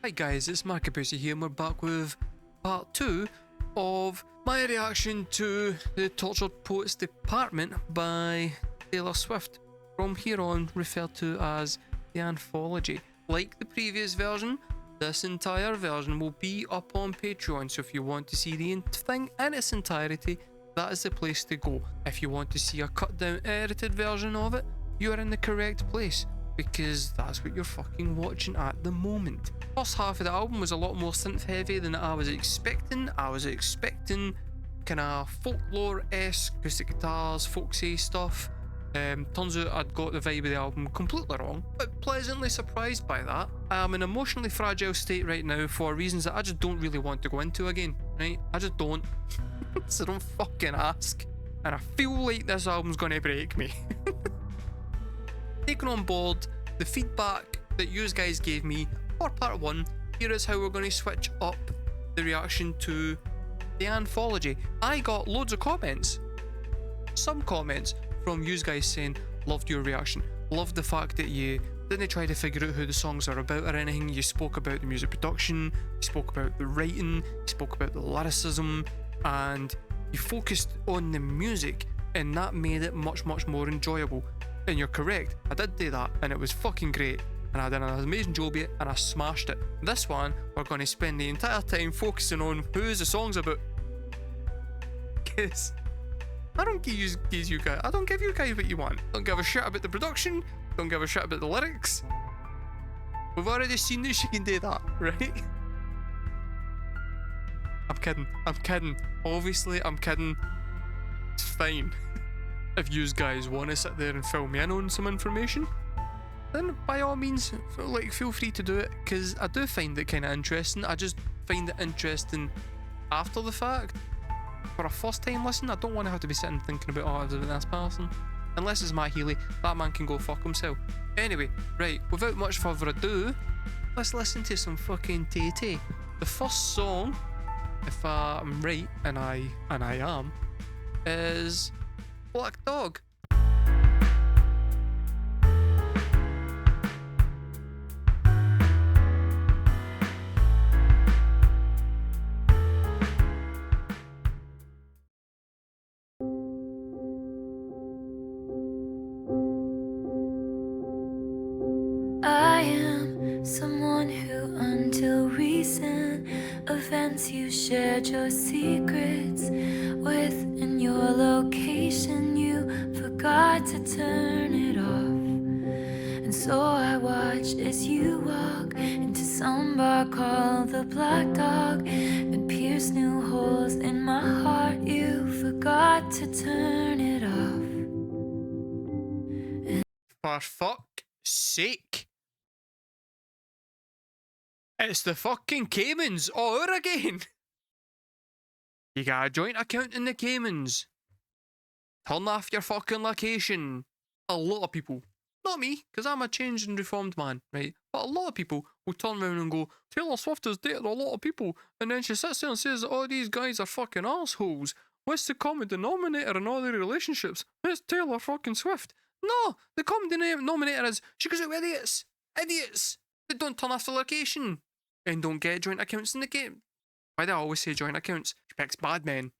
Hi guys, it's markabusi here and we're back with part 2 of my reaction to the Tortured Poets Department by Taylor Swift, from here on referred to as the Anthology. Like the previous version, this entire version will be up on Patreon, so if you want to see the thing in its entirety, that is the place to go. If you want to see a cut down edited version of it, you are in the correct place, because that's what you're fucking watching at the moment. First half of the album was a lot more synth heavy than I was expecting. I was expecting kind of folklore-esque acoustic guitars, folksy stuff. Turns out I'd got the vibe of the album completely wrong, but pleasantly surprised by that. I'm in an emotionally fragile state right now for reasons that I just don't really want to go into again, right? I just don't. So don't fucking ask. And I feel like this album's gonna break me. Taking on board the feedback that you guys gave me for part 1, here is how we're going to switch up the reaction to the Anthology. I got loads of comments, some comments from you guys saying, loved your reaction, loved the fact that you didn't try to figure out who the songs are about or anything. You spoke about the music production, you spoke about the writing, you spoke about the lyricism, and you focused on the music, and that made it much more enjoyable. And you're correct, I did do that and it was fucking great, and I did an amazing job of it and I smashed it. This one, we're going to spend the entire time focusing on who's the song's about, because I don't give you guys, I don't give you guys what you want. Don't give a shit about the production, don't give a shit about the lyrics. We've already seen that she can do that, right? I'm kidding, obviously I'm kidding. It's fine. If you guys want to sit there and fill me in on some information, then by all means, feel free to do it, because I do find it kind of interesting. I just find it interesting after the fact. For a first time listen, I don't want to have to be sitting thinking about, oh, I was about this person. Unless it's Matt Healy, that man can go fuck himself. Anyway, right, without much further ado, let's listen to some fucking Tay. The first song, if I'm right, and I am, is Black Dog. I am someone who, until recent events, you shared your secrets with. In your location, you forgot to turn it off. And so I watch as you walk into some bar called the Black Dog, and pierce new holes in my heart. You forgot to turn it off. For fuck's sake. It's the fucking Caymans all over again. You got a joint account in the Caymans. Turn off your fucking location. A lot of people, not me, because I'm a changed and reformed man, right? But a lot of people will turn around and go, Taylor Swift has dated a lot of people, and then she sits there and says that all these guys are fucking assholes. What's the common denominator in all their relationships? It's Taylor fucking Swift. No, the common denominator is she goes out with idiots that don't turn off the location and don't get joint accounts in the game. Why do I always say joint accounts? She picks bad men.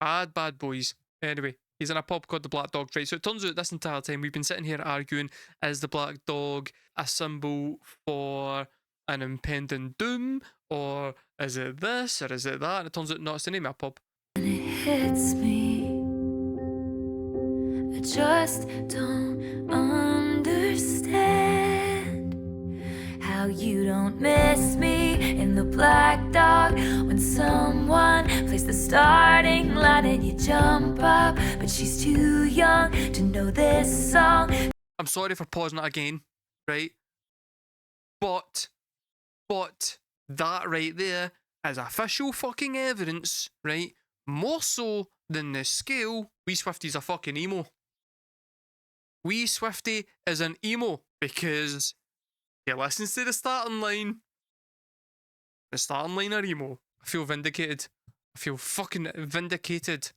Bad boys. Anyway, he's in a pub called the Black Dog, right? So it turns out this entire time we've been sitting here arguing, is the Black Dog a symbol for an impending doom? Or is it this? Or is it that? And it turns out no, it's the name of a pub. And it hits me, I just don't understand how you don't miss me in the Black Dog. When someone plays the starting line and you jump up, but she's too young to know this song. I'm sorry for pausing it again, right? But that right there is official fucking evidence, right? More so than the scale, Wee Swifty's a fucking emo. Wee Swifty is an emo because he listens to the starting line. The starting line are emo. I feel vindicated. I feel fucking vindicated.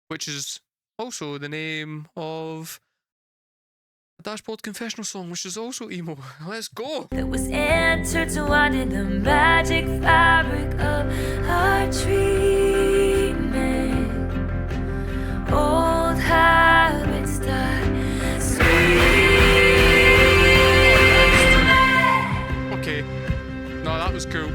Which is also the name of Dashboard Confessional song, which is also emo. Let's go. That was intertwined in the magic fabric of our dreaming. Old habits die. Screaming. Okay. No, that was cool.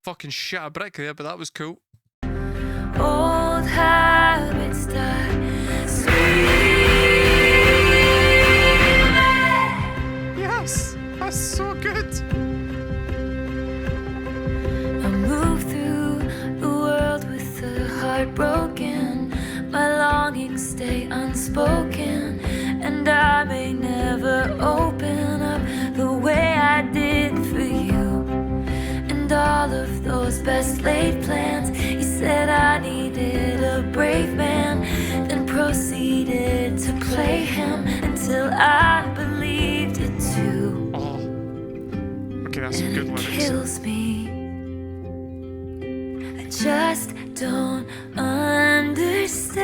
Fucking shit a brick there, but that was cool. Old habits die. Yes, that's so good. I move through the world with a heart broken. My longings stay unspoken, and I may never open up the way I did for you. And all of those best laid plans, you said I needed a brave man, then proceeded to play him until I believed it too. Oh. Okay, that's some good And it lyrics. kills me. I just don't understand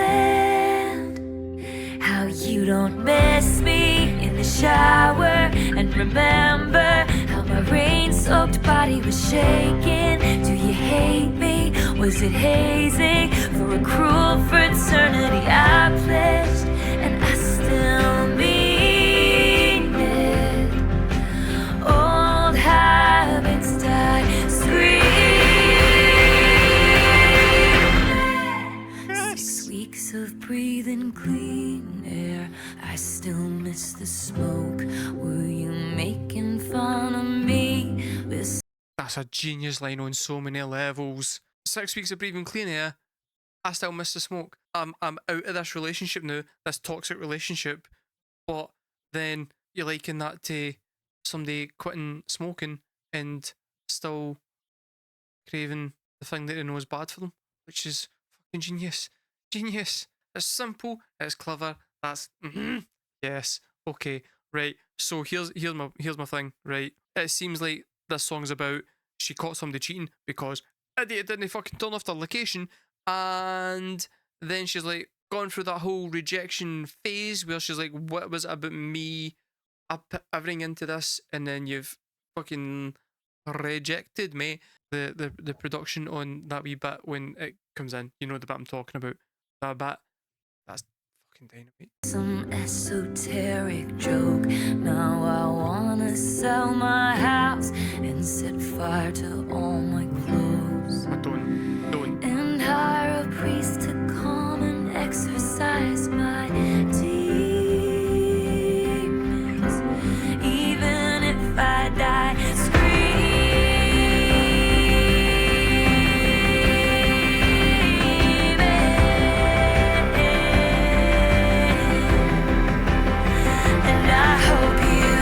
how you don't miss me in the shower and remember how my rain-soaked body was shaking. Do you hate me? Was it hazing for a cruel fraternity I pledged? And I still mean it. Old habits die. Scream. 6 weeks of breathing clean air. I still miss the smoke. Were you making fun of me with That's a genius line on so many levels. 6 weeks of breathing clean air. I still miss the smoke. I'm out of this relationship now, this toxic relationship. But then you're liking that to somebody quitting smoking and still craving the thing that they know is bad for them, which is fucking genius. Genius. It's simple. It's clever. That's yes. Okay. Right. So here's my thing. Right. It seems like this song's about she caught somebody cheating because idiot didn't fucking turn off their location, and then she's like gone through that whole rejection phase where she's like, what was it about me? I put everything into this, and then you've fucking rejected me. The production on that wee bit when it comes in, you know the bit I'm talking about. That bit, that's fucking dynamite. some esoteric joke? Now I wanna sell my house and set fire to all my clothes I don't. and hire a priest to come and exorcise my demons. Even if I die screaming, and I hope you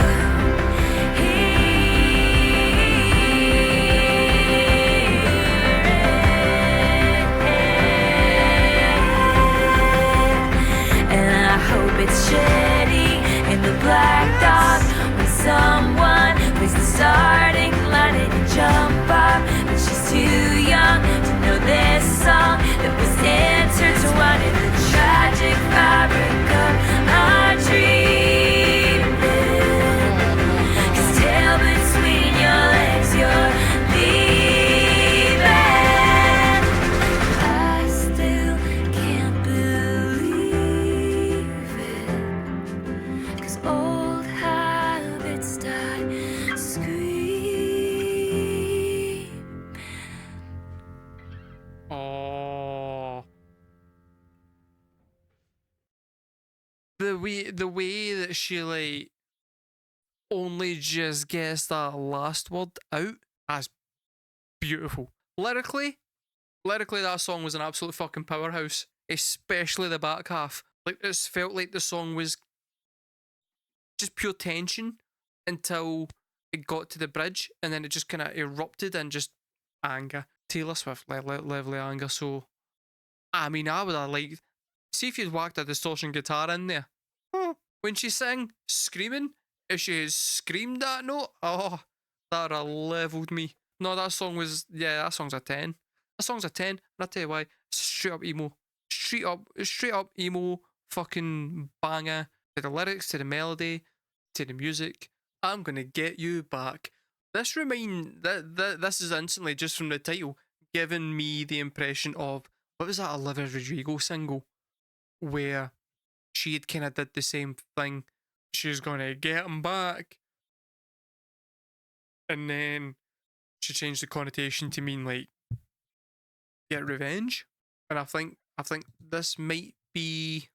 and I hope it's shitty in the black dog when someone plays the starting line and you jump up, but she's too young to know this song that was intertwined in the tragic fabric of our dreaming. 'Cause tail between your legs, you're leaving. I still can't believe it, 'cause old habits die. Scream. Oh. The way that she like only just gets that last word out, that's beautiful. Lyrically, that song was an absolute fucking powerhouse, especially the back half. Like it felt like the song was just pure tension until it got to the bridge, and then it just kind of erupted in just anger. Taylor Swift level of anger. So, I mean, I would have liked, see if you'd whacked a distortion guitar in there. When she sang screaming, if she had screamed that note, oh, that would have leveled me. No, that song's a 10. That song's a 10, and I'll tell you why. Straight up emo. Straight up emo fucking banger. to the lyrics, to the melody, to the music. I'm gonna get you back. This this is instantly, just from the title, giving me the impression of, what was that Olivia Rodrigo single where she had kind of did the same thing. She's gonna get him back, and then she changed the connotation to mean like get revenge. And I think this might be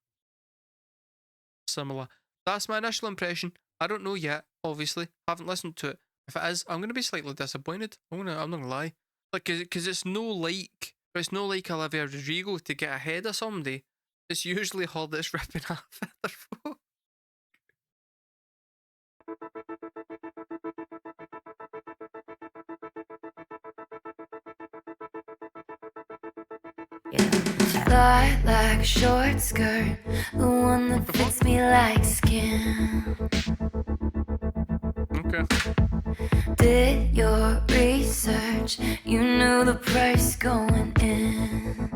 similar. That's my initial impression. I don't know yet. Obviously, haven't listened to it. If it is, I'm gonna be slightly disappointed. I'm not gonna lie. Like, because it's no like Olivia Rodrigo to get ahead of somebody. It's usually her that's ripping off other folk. Like a short skirt, the one that fits me like skin. Okay. Did your research, you knew the price going in.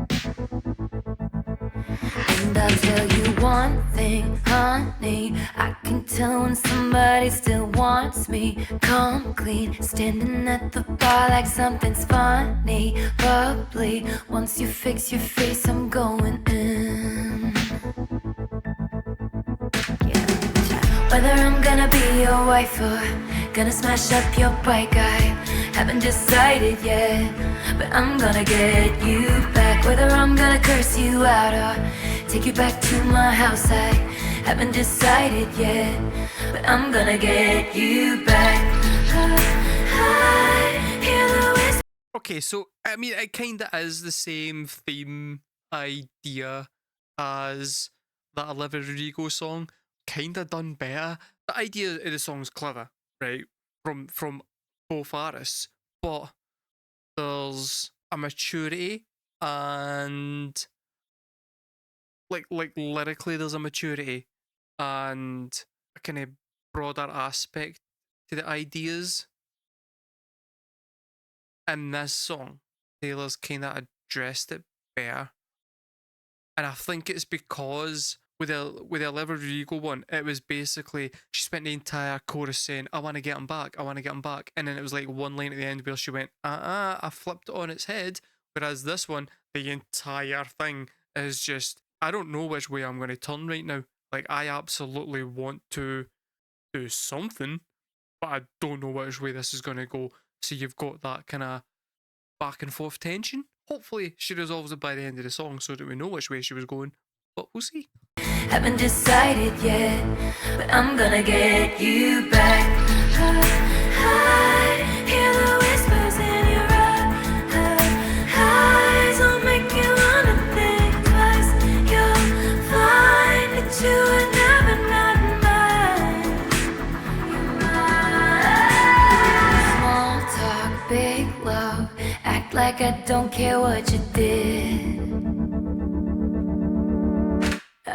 And I'll tell you one thing, honey, I can tell when somebody still wants me. Come clean, standing at the bar like something's funny. Bubbly, once you fix your face, I'm going in. Yeah. Whether I'm gonna be your wife or gonna smash up your bike, I haven't decided yet, but I'm gonna get you back. Whether I'm gonna curse you out or take you back to my house, I haven't decided yet, but I'm gonna get you back. I hear the whisper. Okay, so I mean, it kind of is the same theme idea as that Olivia Rodrigo song, kind of done better. The idea of the song's clever, right? From both artists, but there's a maturity and like lyrically there's a maturity and a kind of broader aspect to the ideas. In this song, Taylor's kind of addressed it better, and I think it's because with the Olivia Rodrigo one, it was basically she spent the entire chorus saying, "I want to get him back, I want to get him back," and then it was like one line at the end where she went, I flipped it on its head. Whereas this one, the entire thing is just, I don't know which way I'm going to turn right now. Like, I absolutely want to do something, but I don't know which way this is going to go. So you've got that kind of back and forth tension. Hopefully she resolves it by the end of the song so that we know which way she was going, but we'll see. Haven't decided yet, but I'm gonna get you back. I hear the whispers in your eyes, will make you wanna think twice. You'll find that you were never not mine. You're mine. Small talk, big love, act like I don't care what you did.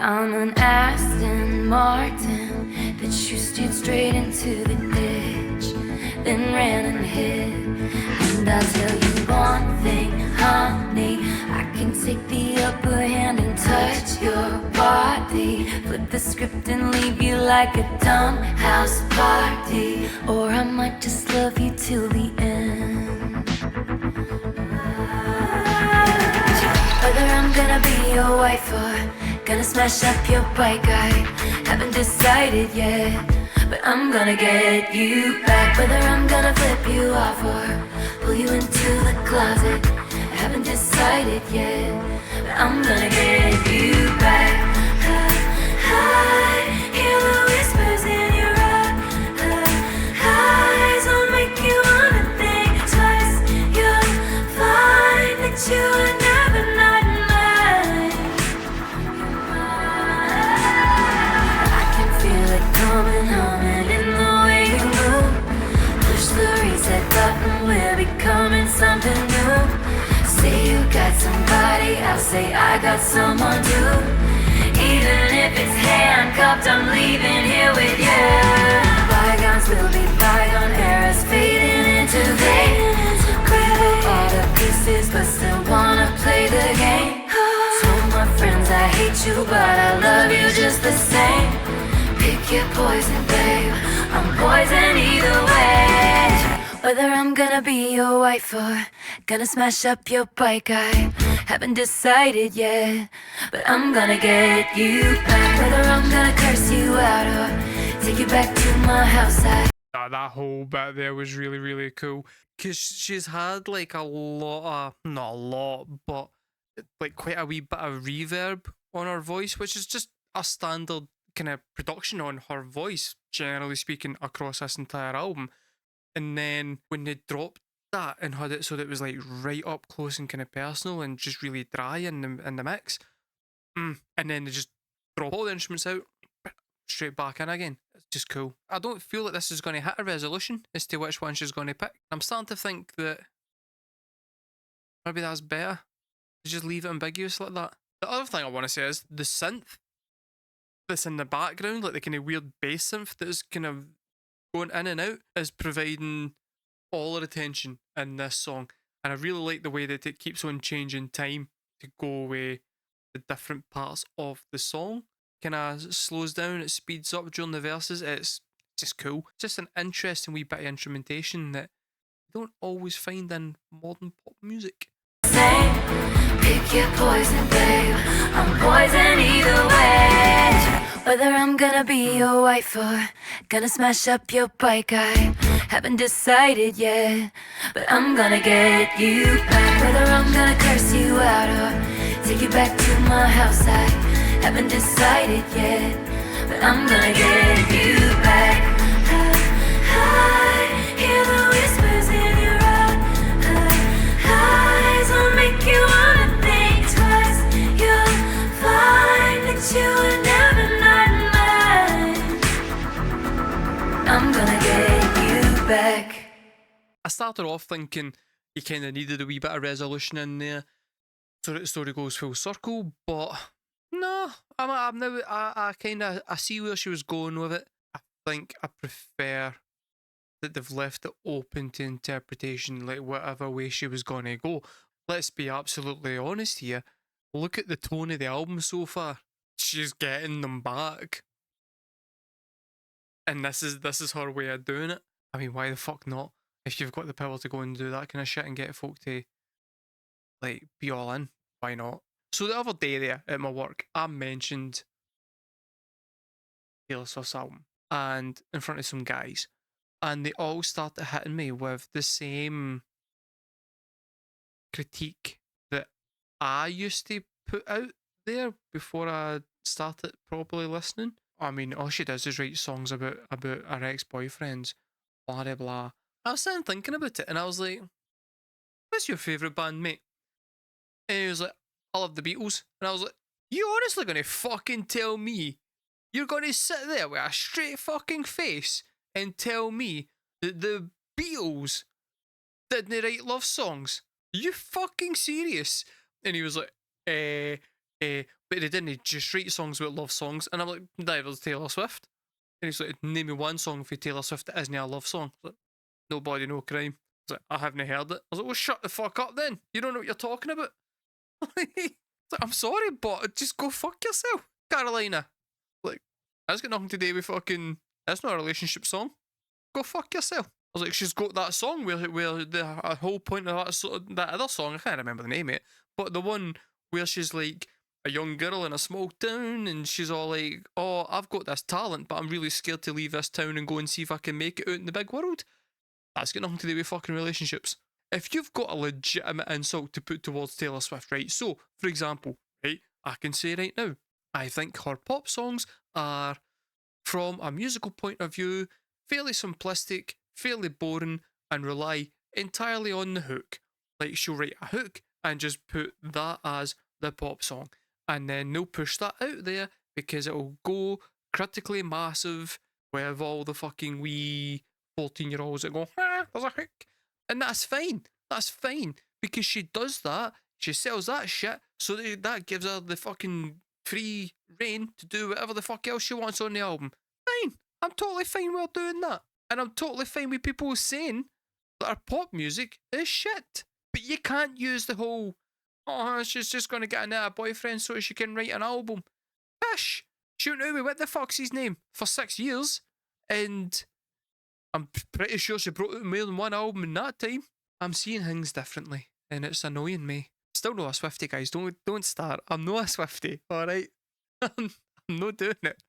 I'm an Aston Martin that you steered straight into the ditch, then ran and hid. And I'll tell you one thing, honey, I can take the upper hand and touch your body, flip the script and leave you like a dumb house party. Or I might just love you till the end. Whether I'm gonna be your wife or gonna smash up your bike, I haven't decided yet, but I'm gonna get you back. Whether I'm gonna flip you off or pull you into the closet, I haven't decided yet, but I'm gonna get you back. I hear the whispers in your eyes, will make you wanna think twice. You'll find that you are never not mine. Coming, humming in the way you move. Push the reset button, we're becoming something new. Say you got somebody, I'll say I got someone too. Even if it's handcuffed, I'm leaving here with you. Bygones will be bygone, eras fading into vain. Grab all the pieces, but still wanna play the game. Told my friends I hate you, but I love you just the same. Pick your poison, babe. I'm poison either way. Whether I'm gonna be your wife or gonna smash up your bike, I haven't decided yet. But I'm gonna get you back. Whether I'm gonna curse you out or take you back to my house, that whole bit there was really, really cool. Because she's had like a lot of, not a lot, but like quite a wee bit of reverb on her voice, which is just a standard kind of production on her voice, generally speaking, across this entire album. And then when they dropped that and had it so that it was like right up close and kind of personal and just really dry in the mix, and then they just drop all the instruments out, straight back in again. It's just cool. I don't feel like this is going to hit a resolution as to which one she's going to pick. I'm starting to think that maybe that's better. Just leave it ambiguous like that. The other thing I want to say is the synth that's in the background, like the kind of weird bass synth that is kind of going in and out, is providing all our attention in this song. And I really like the way that it keeps on changing time to go away the different parts of the song. Kind of slows down, it speeds up during the verses. It's just cool. Just an interesting wee bit of instrumentation that you don't always find in modern pop music. pick your poison, babe. I'm poison either way. Whether I'm gonna be your wife or gonna smash up your bike, I haven't decided yet. But I'm gonna get you back. Whether I'm gonna curse you out or take you back to my house, I haven't decided yet. But I'm gonna get you back. I hear the whispers in your eyes. Will make you wanna think twice. You'll find that you were never not mine. I'm gonna get you back. I started off thinking you kind of needed a wee bit of resolution in there so that the story goes full circle, but no, I'm now, I kind of, I see where she was going with it. I think I prefer that they've left it open to interpretation, like whatever way she was going to go. Let's be absolutely honest here. Look at the tone of the album so far. She's getting them back. And this is her way of doing it. I mean, why the fuck not? If you've got the power to go and do that kind of shit and get folk to like be all in, why not? So the other day there at my work, I mentioned Taylor Swift's album and in front of some guys, and they all started hitting me with the same critique that I used to put out there before I started properly listening. I mean, all she does is write songs about her ex-boyfriends, blah blah blah. I was sitting thinking about it and I was like, what's your favourite band, mate? And he was like, I love the Beatles. And I was like, you honestly gonna fucking tell me you're gonna sit there with a straight fucking face and tell me that the Beatles didn't write love songs? Are you fucking serious? And he was like, but they didn't just write songs with love songs. And I'm like, neither was Taylor Swift. And he's like, name me one song for Taylor Swift that isn't a love song. I was like, Nobody, No Crime. I was like, I haven't heard it. I was like, well, shut the fuck up then. You don't know what you're talking about. Like, I'm sorry, but just go fuck yourself, Carolina. Like, that's got nothing to do with fucking. That's not a relationship song. Go fuck yourself. I was like, she's got that song where the whole point of that other song, I can't remember the name of it, but the one where she's like a young girl in a small town and she's all like, oh, I've got this talent, but I'm really scared to leave this town and go and see if I can make it out in the big world. That's got nothing to do with fucking relationships. If you've got a legitimate insult to put towards Taylor Swift, right? So, for example, right, I can say right now, I think her pop songs are, from a musical point of view, fairly simplistic, fairly boring, and rely entirely on the hook. Like, she'll write a hook and just put that as the pop song. And then they'll push that out there because it'll go critically massive with all the fucking wee 14-year-olds that go, there's a hook. And that's fine. That's fine. Because she does that. She sells that shit. So that gives her the fucking free reign to do whatever the fuck else she wants on the album. Fine. I'm totally fine with doing that. And I'm totally fine with people saying that our pop music is shit. But you can't use the whole, oh, she's just going to get another boyfriend so she can write an album. Pish. shooting at me, what the fuck's his name, for 6 years, and I'm pretty sure she brought out more than one album in that time. I'm seeing things differently, and it's annoying me. Still not a Swiftie, guys. Don't start. I'm not a Swiftie, alright? I'm not doing it.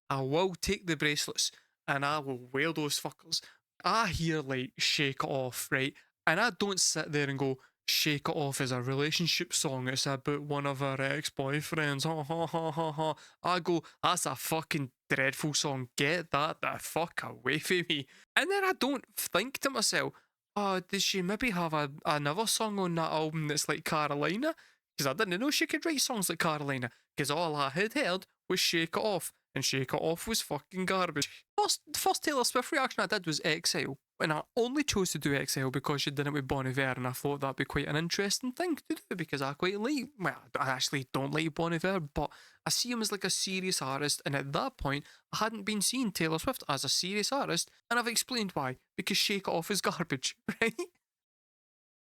I will take the bracelets, and I will wear those fuckers. I hear, like, Shake It Off, right? And I don't sit there and go, Shake It Off is a relationship song. It's about one of our ex-boyfriends. Ha ha ha ha ha. I go, that's a fucking dreadful song. Get that the fuck away from me. And then I don't think to myself, oh, does she maybe have another song on that album that's like Carolina? Because I didn't know she could write songs like Carolina. Because all I had heard was Shake It Off. And Shake It Off was fucking garbage. First Taylor Swift reaction I did was Exile. And I only chose to do Exile because she did it with Bon Iver, and I thought that'd be quite an interesting thing to do because I quite like, well, I actually don't like Bon Iver, but I see him as like a serious artist, and at that point, I hadn't been seeing Taylor Swift as a serious artist, and I've explained why, because Shake It Off is garbage, right?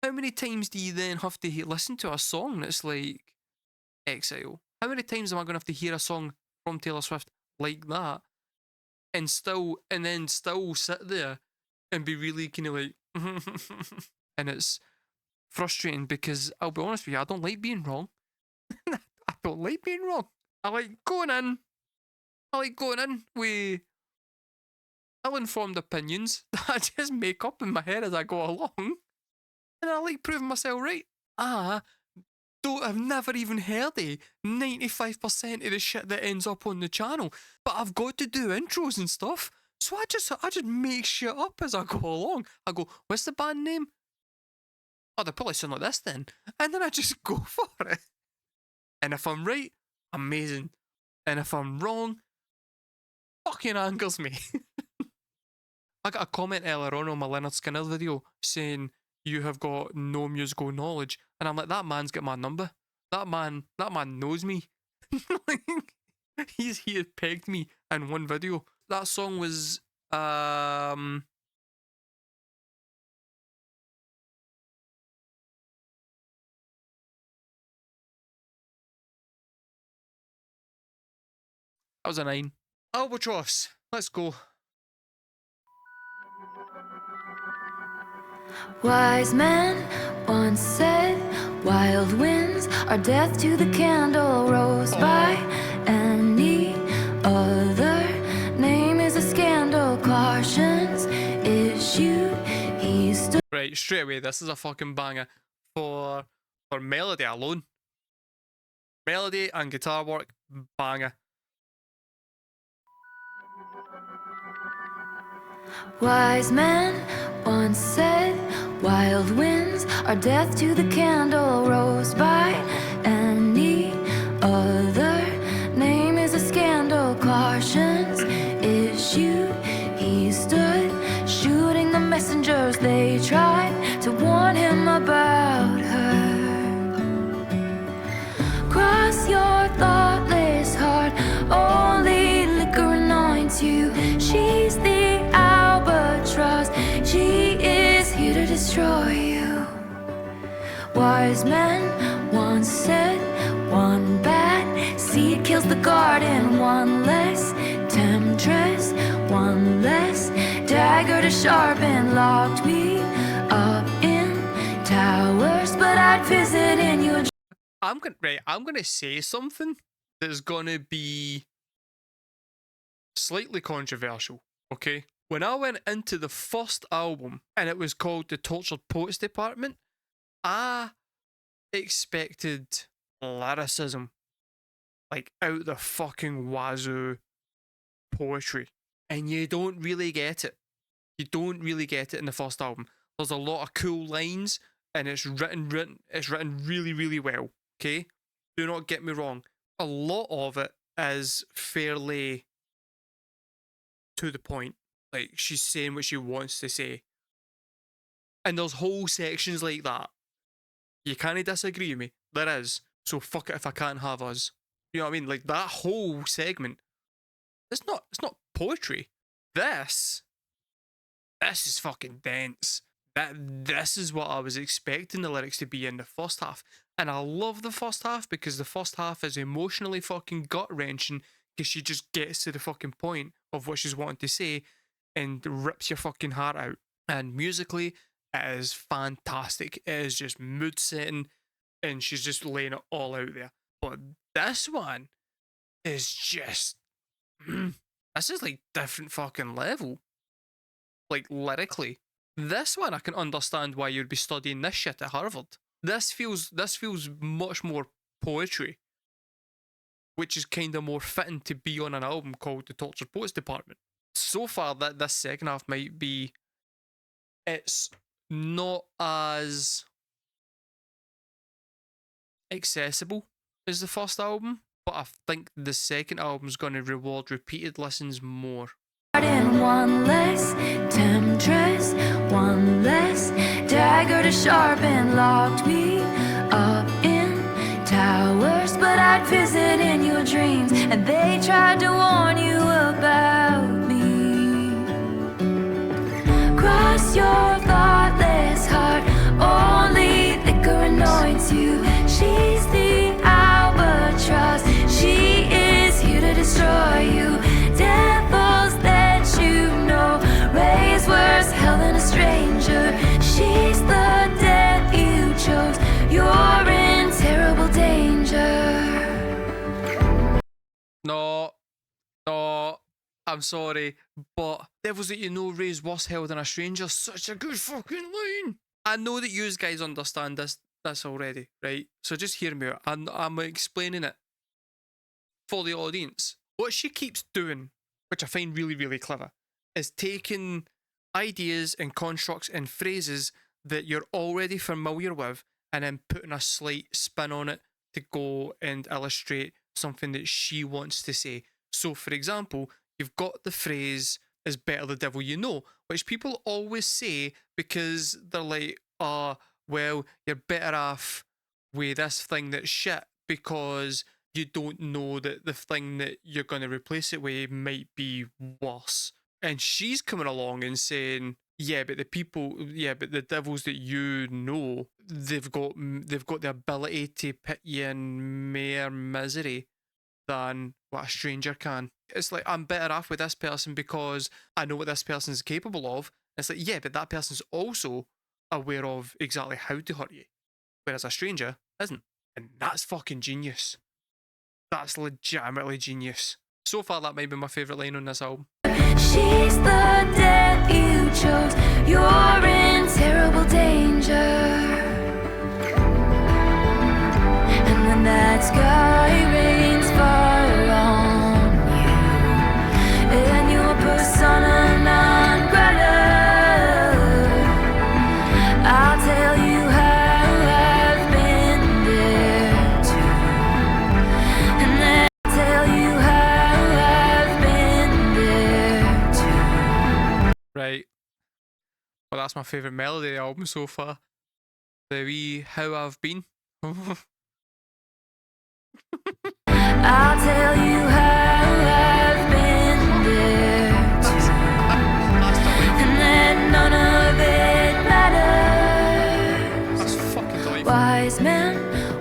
How many times do you then have to listen to a song that's like Exile? How many times am I going to have to hear a song from Taylor Swift like that, and then still sit there and be really kind of like, and it's frustrating because I'll be honest with you, I don't like being wrong. I don't like being wrong. I like going in with ill-informed opinions that I just make up in my head as I go along, and I like proving myself right. I've never even heard 95% of the shit that ends up on the channel, but I've got to do intros and stuff, so I just make shit up as I go along. I go, what's the band name? Oh, they probably sound like this then, and then I just go for it. And if I'm right, amazing, and if I'm wrong, fucking angers me. I got a comment earlier on my Leonard Skinner video saying, you have got no musical knowledge, and I'm like, that man's got my number. That man knows me. Like, he had pegged me in one video. That song was that was a 9. Albatross, let's go. Wise men once said, wild winds are death to the candle. Rose by any other name is a scandal. Cautions issued, he stood. Right, straight away, this is a fucking banger for melody alone. Melody and guitar work, banger. Wise men once said, wild winds are death to the candle. Rose by any other name is a scandal. Cautions issued, he stood shooting the messengers. They tried to warn him about her. Cross your thoughtless heart, only liquor anoints you. She's the Albatross, she is here to destroy you. Wise men once said, one bad seed kills the garden. One less temptress, one less dagger to sharpen. Locked me up in towers, but I'd visit in your. I'm gonna say something that's gonna be slightly controversial, okay? When I went into the first album and it was called The Tortured Poets Department, I expected lyricism, like out the fucking wazoo poetry, and you don't really get it. You don't really get it in the first album. There's a lot of cool lines, and it's written really, really well. Okay, do not get me wrong. A lot of it is fairly to the point. Like, she's saying what she wants to say, and there's whole sections like that. You can't disagree with me. There is. So fuck it if I can't have us. You know what I mean? Like, that whole segment. It's not poetry. This is fucking dense. This is what I was expecting the lyrics to be in the first half. And I love the first half because the first half is emotionally fucking gut-wrenching because she just gets to the fucking point of what she's wanting to say and rips your fucking heart out. And musically, it is fantastic. It is just mood setting, and she's just laying it all out there. But this one is just, this is like different fucking level. Like lyrically, this one I can understand why you'd be studying this shit at Harvard. This feels much more poetry, which is kind of more fitting to be on an album called The Tortured Poets Department. So far, that this second half might be, it's not as accessible as the first album, but I think the second album's going to reward repeated listens more. In one less temptress, one less dagger to sharpen, locked me up in towers, but I'd visit in your dreams, and they tried to warn you about me. Cross your thoughtless heart, only liquor anoints you. She's the Albatross, she is here to destroy you. Devils that you know, raise worse hell than a stranger. She's the death you chose, you're in terrible danger. No, I'm sorry, but devils that you know raise worse hell than a stranger. Such a good fucking line. I know that you guys understand this already, right? So just hear me out. I'm explaining it for the audience. What she keeps doing, which I find really, really clever, is taking ideas and constructs and phrases that you're already familiar with and then putting a slight spin on it to go and illustrate something that she wants to say. So, for example, you've got the phrase, is better the devil you know, which people always say because they're like, well, you're better off with this thing that's shit because you don't know that the thing that you're going to replace it with might be worse. And she's coming along and saying, but the devils that you know, they've got the ability to put you in more misery than what a stranger can. It's like, I'm better off with this person because I know what this person's capable of. It's like, yeah, but that person's also aware of exactly how to hurt you, whereas a stranger isn't. And that's fucking genius. That's legitimately genius. So far, that might be my favourite line on this album. She's the death you chose, you're in terrible danger. And when that sky rains fire on you, and your persona non grata, I'll tell you how I've been there too. And then I'll tell you how I've been there too. Right. Well, that's my favourite melody of the album so far. The wee How I've Been. I'll tell you how I've been there too. And then none of it matters. That's fucking delightful. Wise men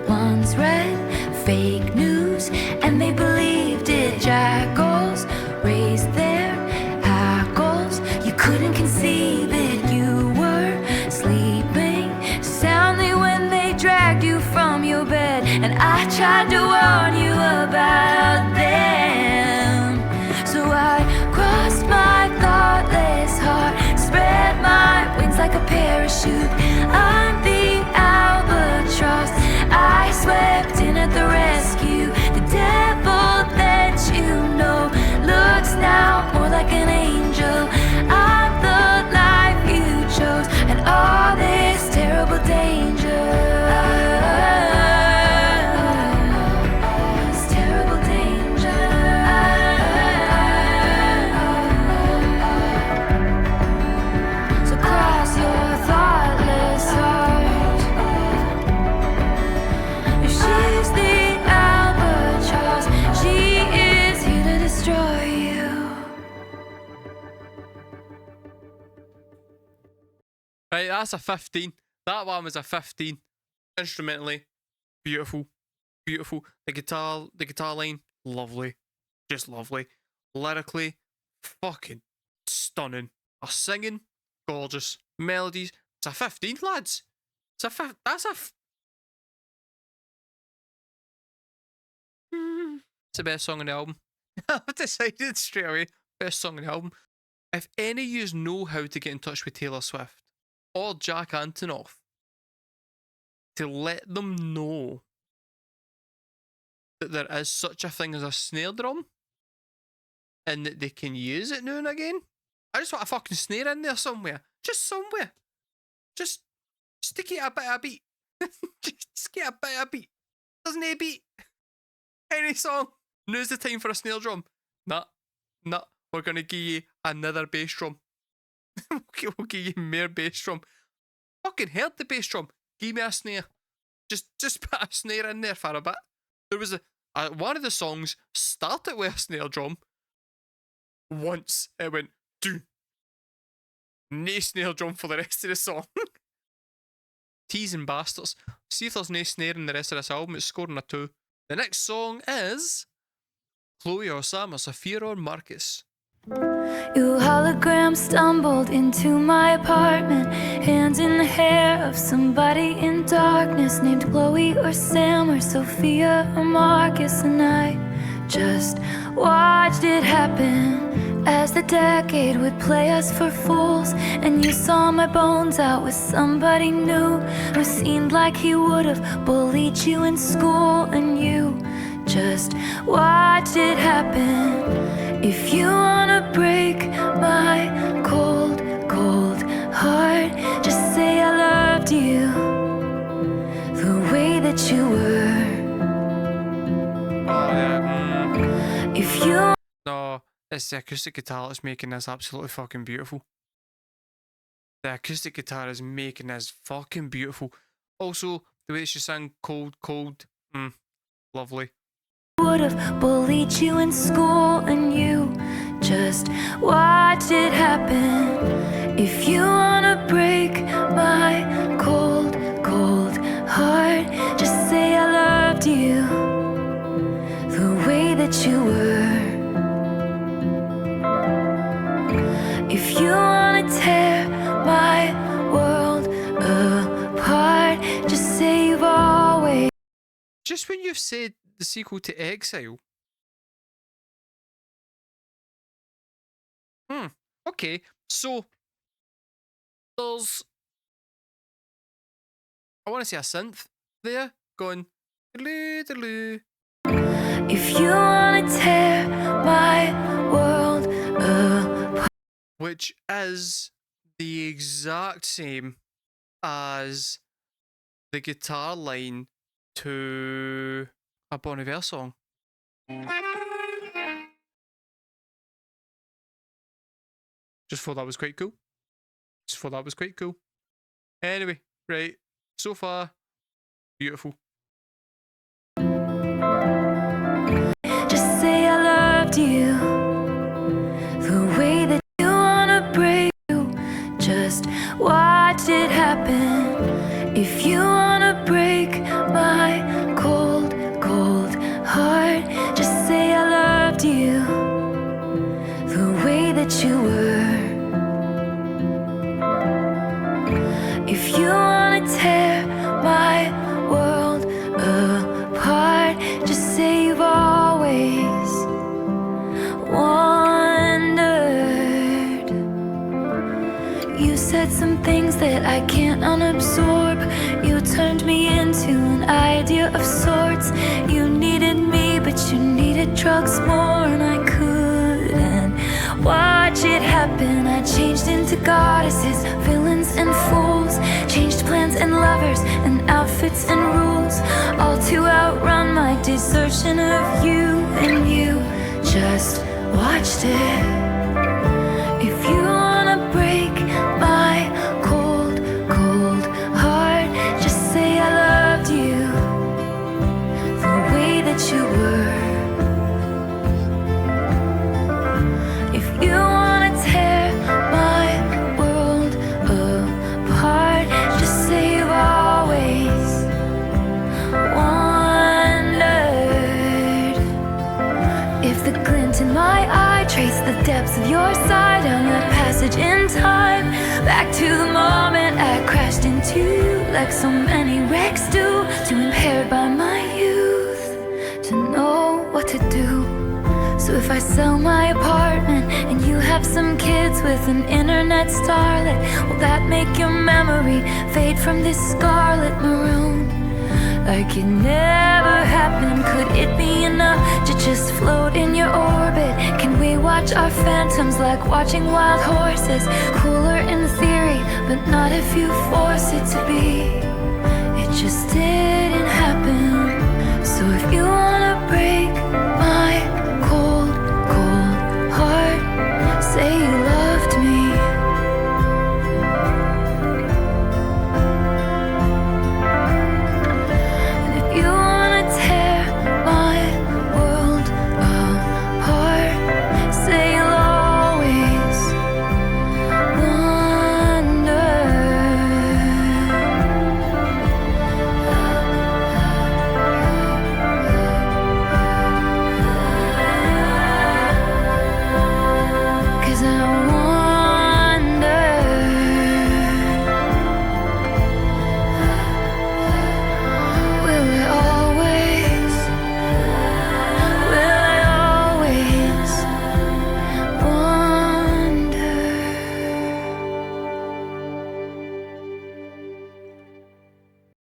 once read fake news and they believed it. Jackals raised their hackles. You couldn't conceive it. You were sleeping soundly when they dragged you from your bed, and I tried to warn you about them. So I crossed my thoughtless heart, spread my wings like a parachute. I'm the Albatross, I swept in at the rescue. The devil that you know looks now more like an angel. I'm the life you chose, and all this terrible danger. Right, that's a 15. That one was a 15. Instrumentally, beautiful. The guitar line, lovely. just lovely. Lyrically, fucking stunning. Her singing, gorgeous. Melodies. It's a 15, lads. It's a that's a. It's the best song on the album. I've decided straight away. Best song on the album. If any of yous know how to get in touch with Taylor Swift or Jack Antonoff to let them know that there is such a thing as a snare drum and that they can use it now and again. I just want a fucking snare in there somewhere. Just somewhere. Just to get a bit of beat. just get a bit of beat. Doesn't it beat? Any song. Now's the time for a snare drum. Nah. We're going to give you another bass drum. We'll give you more bass drum. Fucking heard the bass drum. Give me a snare. Just put a snare in there for a bit. There was one of the songs started with a snare drum. Once it went do. No snare drum for the rest of the song. Teasing bastards. See if there's no snare in the rest of this album. It's scoring a 2. The next song is Chloe or Sam or Sophia or Marcus. You hologram stumbled into my apartment, hands in the hair of somebody in darkness, named Chloe or Sam or Sophia or Marcus, and I just watched it happen as the decade would play us for fools. And you saw my bones out with somebody new who seemed like he would have bullied you in school, and you just watched it happen. If you wanna break my cold, cold heart, just say I loved you the way that you were. Oh, yeah. If you... No, it's the acoustic guitar that's making this absolutely fucking beautiful. The acoustic guitar is making this fucking beautiful. Also, the way she sang cold, cold, lovely. Would have bullied you in school, and you just watched it happen. If you wanna break my cold, cold heart, just say I loved you the way that you were. If you wanna tear my world apart, just say you've always... Just when you've said the sequel to Exile. Okay, so there's, I want to say a synth there going doo-doo. If you wanna tear my world apart, which is the exact same as the guitar line to a Bon Iver song. Just thought that was quite cool. Anyway, right. So far, beautiful. just say I loved you the way that you wanna break you. Just watch it happen. If you wanna break my cold, cold heart, just say I loved you the way that you were. If you wanna tear my world apart, just say you've always wondered. You said some things that I can't unabsorb. You turned me into an idea of sorts. You needed me, but you needed drugs more, and I couldn't watch it happen. I changed into goddesses, villains and fools, changed plans and lovers and outfits and rules, all to outrun my desertion of you. And you just watched it. If you wanna break my cold, cold heart, just say I loved you the way that you were. If you wanna tear my world apart, just say you've always wondered if the the depths of your sigh down the passage in time, back to the moment I crashed into you, like so many wrecks do, too impaired by my youth to know what to do. So if I sell my apartment and you have some kids with an internet starlet, will that make your memory fade from this scarlet maroon? Like it never happened, could it be enough to just float in your orbit? Can we watch our phantoms like watching wild horses? Cooler in theory, but not if you force it to be. It just didn't happen. So if you wanna break my cold, cold heart, say you loved me. And if you wanna tear my world apart, say you'll always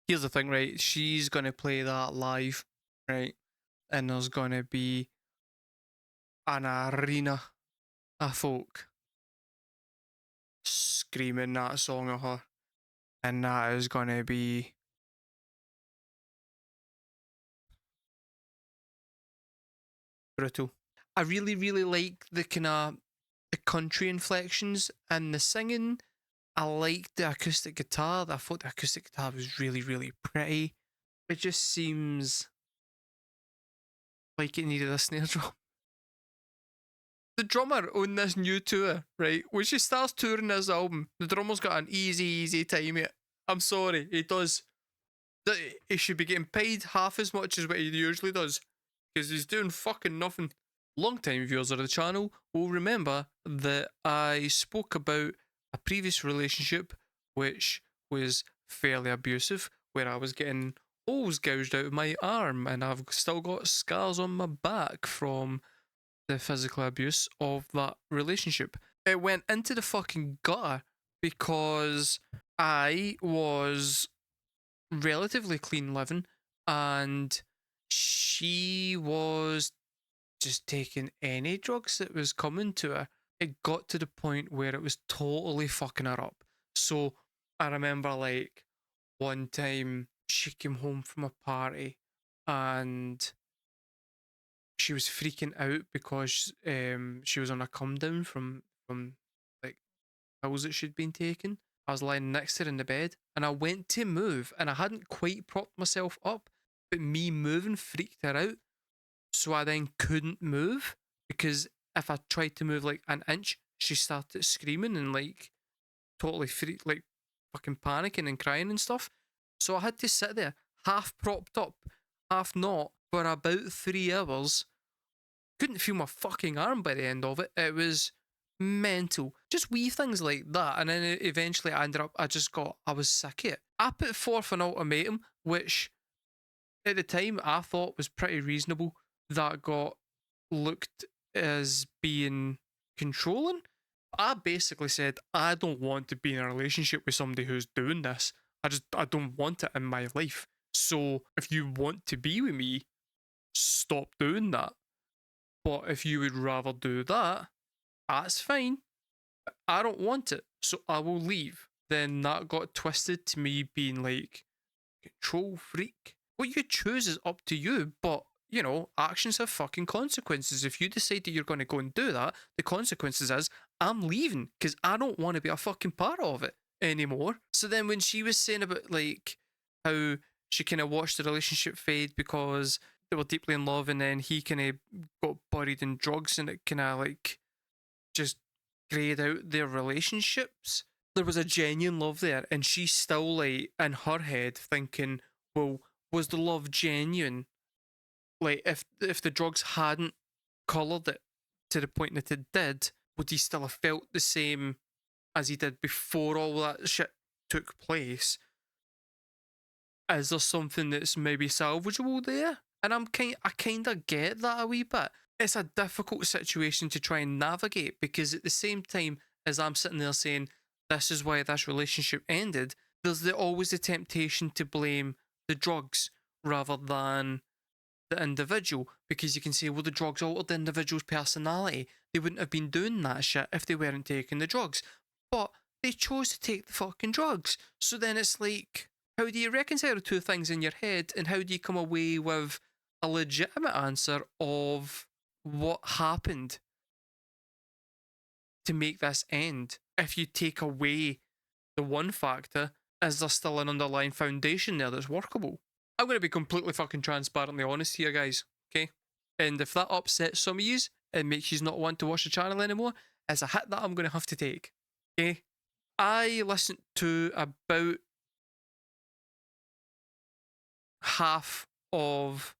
Here's the thing, right? She's gonna play that live, right? And there's gonna be an arena of folk screaming that song at her. And that is gonna be brutal. I really, really like the kind of the country inflections and the singing. I liked the acoustic guitar. I thought the acoustic guitar was really, really pretty. It just seems like it needed a snare drum. The drummer on this new tour, right, when she starts touring this album, the drummer's got an easy time here. I'm sorry, he does. He should be getting paid half as much as what he usually does, because he's doing fucking nothing. Long-time viewers of the channel will remember that I spoke about a previous relationship which was fairly abusive, where I was getting holes gouged out of my arm, and I've still got scars on my back from the physical abuse of that relationship. It went into the fucking gutter because I was relatively clean living and she was just taking any drugs that was coming to her. It got to the point where it was totally fucking her up. So I remember like one time she came home from a party and she was freaking out because she was on a come down from like pills that she'd been taking. I was lying next to her in the bed and I went to move and I hadn't quite propped myself up, but me moving freaked her out. So I then couldn't move because if I tried to move like an inch, she started screaming and like totally like fucking panicking and crying and stuff. So I had to sit there half propped up, half not, for about 3 hours. Couldn't feel my fucking arm by the end of it. It was mental. Just wee things like that. And then eventually I ended up, I was sick of it. I put forth an ultimatum, which at the time I thought was pretty reasonable, that got looked as being controlling. I basically said, I don't want to be in a relationship with somebody who's doing this. I don't want it in my life. So if you want to be with me, stop doing that. But if you would rather do that, that's fine. I don't want it, so I will leave. Then that got twisted to me being like, control freak. What you choose is up to you, but you know, actions have fucking consequences. If you decide that you're going to go and do that, the consequences is I'm leaving because I don't want to be a fucking part of it anymore. So then when she was saying about like how she kind of watched the relationship fade because they were deeply in love and then he kind of got buried in drugs and it kind of like just greyed out their relationships. There was a genuine love there, and she's still like in her head thinking, well, was the love genuine? Like if the drugs hadn't coloured it, to the point that it did, would he still have felt the same as he did before all that shit took place? Is there something that's maybe salvageable there? And I kind of get that a wee bit. It's a difficult situation to try and navigate, because at the same time as I'm sitting there saying this is why this relationship ended, there's always the temptation to blame the drugs rather than the individual, because you can say, well, the drugs altered the individual's personality. They wouldn't have been doing that shit if they weren't taking the drugs. But they chose to take the fucking drugs. So then it's like, how do you reconcile the two things in your head, and how do you come away with a legitimate answer of what happened to make this end? If you take away the one factor, is there still an underlying foundation there that's workable? I'm going to be completely fucking transparently honest here, guys, okay? And if that upsets some of yous and makes you not want to watch the channel anymore, it's a hit that I'm going to have to take, okay? I listened to about half of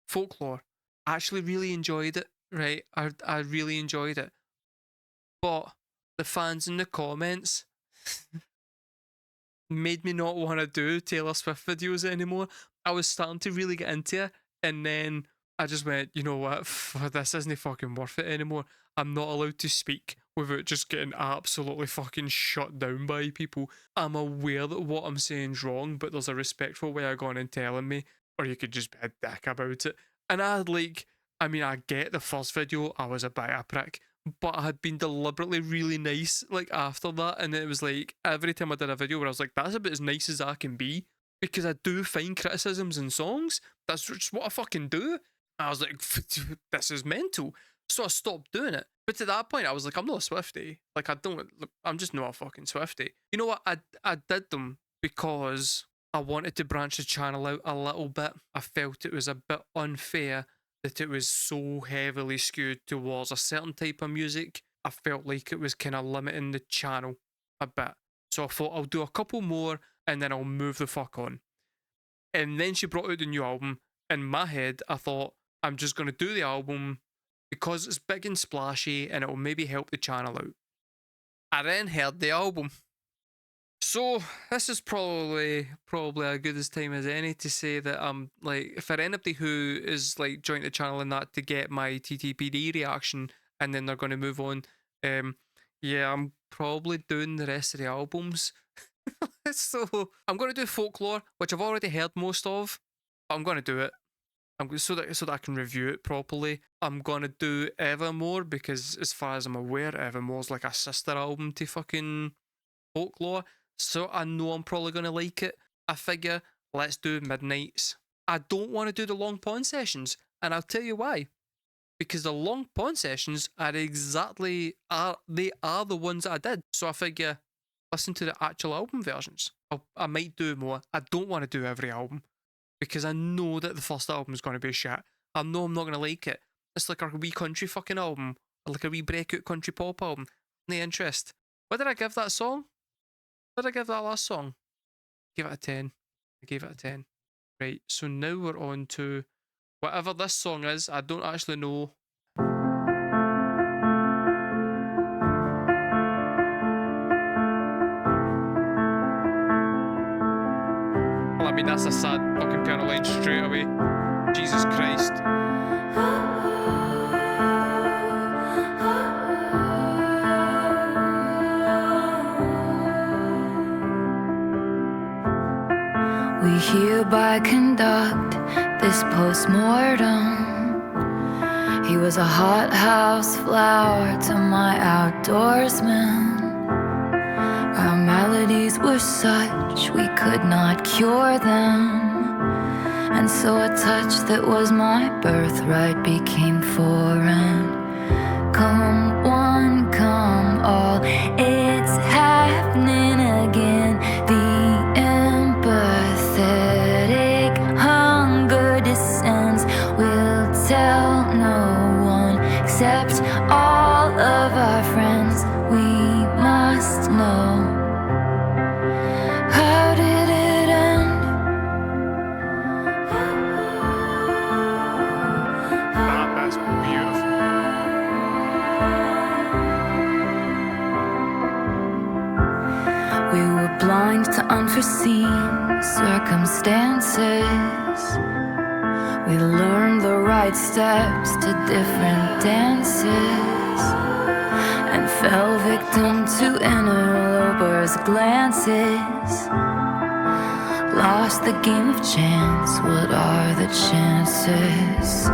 Folklore. I actually really enjoyed it, right? I really enjoyed it. But the fans in the comments made me not want to do Taylor Swift videos anymore. I was starting to really get into it, and then I just went, you know what, this isn't fucking worth it anymore. I'm not allowed to speak without just getting absolutely fucking shut down by people. I'm aware that what I'm saying is wrong, but there's a respectful way of going and telling me, or you could just be a dick about it. And I get the first video, I was a bit of a prick, but I had been deliberately really nice like after that, and it was like every time I did a video where I was like, that's about as nice as I can be, because I do find criticisms in songs. That's just what I fucking do. I was like, this is mental. So I stopped doing it. But to that point, I was like, I'm not a Swiftie. Like, I'm just not a fucking Swiftie. You know what? I did them because I wanted to branch the channel out a little bit. I felt it was a bit unfair that it was so heavily skewed towards a certain type of music. I felt like it was kind of limiting the channel a bit. So I thought I'll do a couple more and then I'll move the fuck on. And then she brought out the new album. In my head, I thought, I'm just going to do the album because it's big and splashy and it'll maybe help the channel out. I then heard the album. So this is probably as good as time as any to say that I'm like, for anybody who is like joined the channel and that to get my TTPD reaction and then they're going to move on, yeah, I'm probably doing the rest of the albums. So I'm going to do Folklore, which I've already heard most of, but I'm going to do it. So that I can review it properly. I'm going to do Evermore because, as far as I'm aware, Evermore's like a sister album to fucking Folklore. So I know I'm probably going to like it. I figure, let's do Midnights. I don't want to do the long pawn sessions, and I'll tell you why. Because the long pawn sessions are the ones that I did. So I figure, listen to the actual album versions. I might do more. I don't want to do every album, because I know that the first album is going to be shit. I know I'm not going to like it. It's like a wee country fucking album, or like a wee breakout country pop album. No interest. What did I give that song? What did I give that last song? I gave it a 10. I gave it a 10. Right, so now we're on to whatever this song is. I don't actually know. Well, I mean, that's a sad fucking piano line straight away. Jesus Christ. We hereby conduct this post-mortem. He was a hothouse flower to my outdoorsman. Our maladies were such we could not cure them, and so a touch that was my birthright became foreign. Come one, come all, it's happening again. The empathetic hunger descends. We'll tell no one except all of our friends. We must know. How did it end? That's beautiful. blind to unforeseen circumstances. We learned the right steps to different dances and fell victim to interlopers' glances. Lost the game of chance, what are the chances?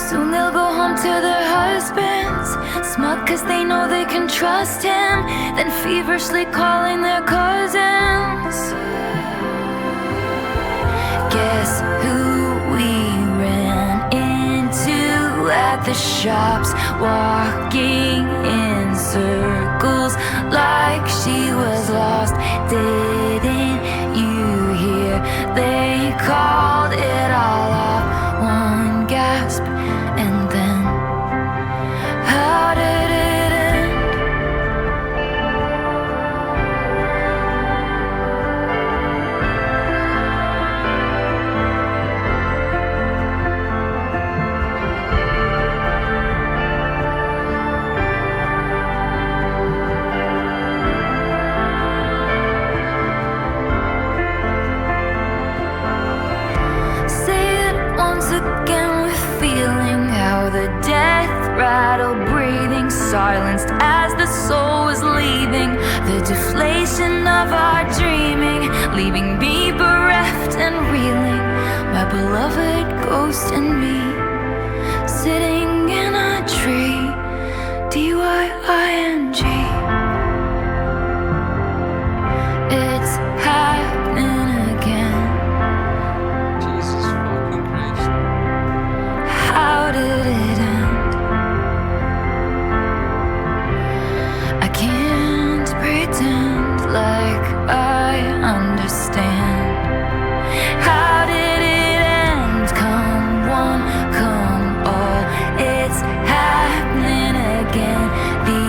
Soon they'll go home to their husbands, smug cause they know they can trust him, then feverishly calling their cousins. Guess who we ran into at the shops, walking in circles like she was lost. Didn't you hear? They called it all off. One gasp and then how did it end? The death rattle breathing silenced as the soul was leaving. The deflation of our dreaming, leaving me bereft and reeling. My beloved ghost and me, sitting in a tree. DYING. It's happening again. Jesus fucking Christ. How did it end? I can't pretend like I understand. How did it end? Come one, come all. It's happening again. The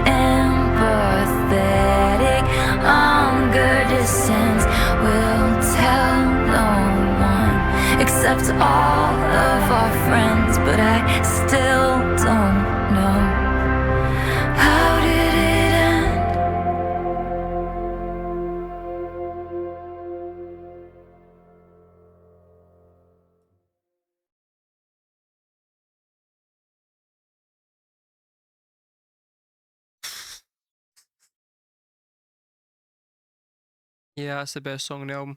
empathetic hunger descends. We'll tell no one except all of our friends, but I still don't know. How did it end? Yeah, that's the best song on the album.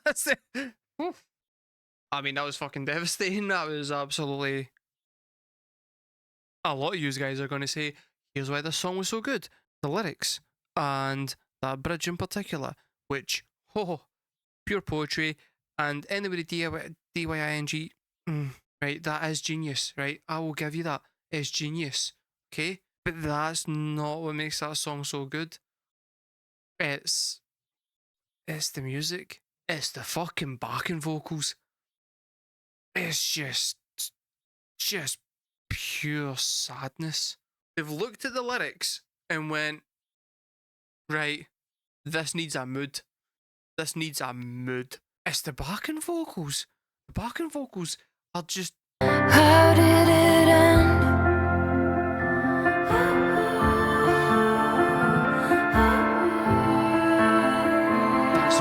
That's it. Whew. I mean, that was fucking devastating. That was absolutely. A lot of you guys are going to say, here's why this song was so good. The lyrics and that bridge in particular, which, oh, pure poetry. And anybody DYING, right, that is genius, right? I will give you that. It's genius, okay? But that's not what makes that song so good. It's the music. It's the fucking backing vocals. It's just pure sadness. They've looked at the lyrics and went, right, this needs a mood. This needs a mood. It's the backing vocals. The backing vocals are just. How did it end? That's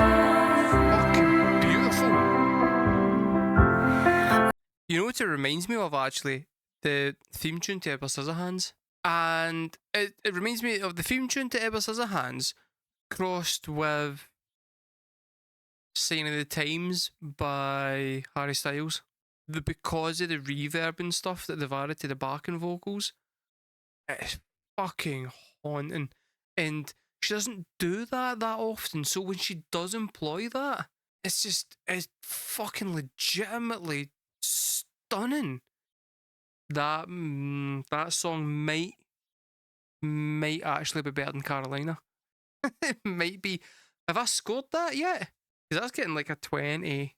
fucking beautiful. You know what it reminds me of, actually? The theme tune to Ever Scissorhands. And it reminds me of the theme tune to Ever Scissorhands crossed with Sign of the Times by Harry Styles. Because of the reverb and stuff that they've added to the backing vocals, it's fucking haunting. And she doesn't do that often, so when she does employ that, it's fucking legitimately stunning. That song might actually be better than Carolina. It might be. Have I scored that yet? Because that's getting like a 20.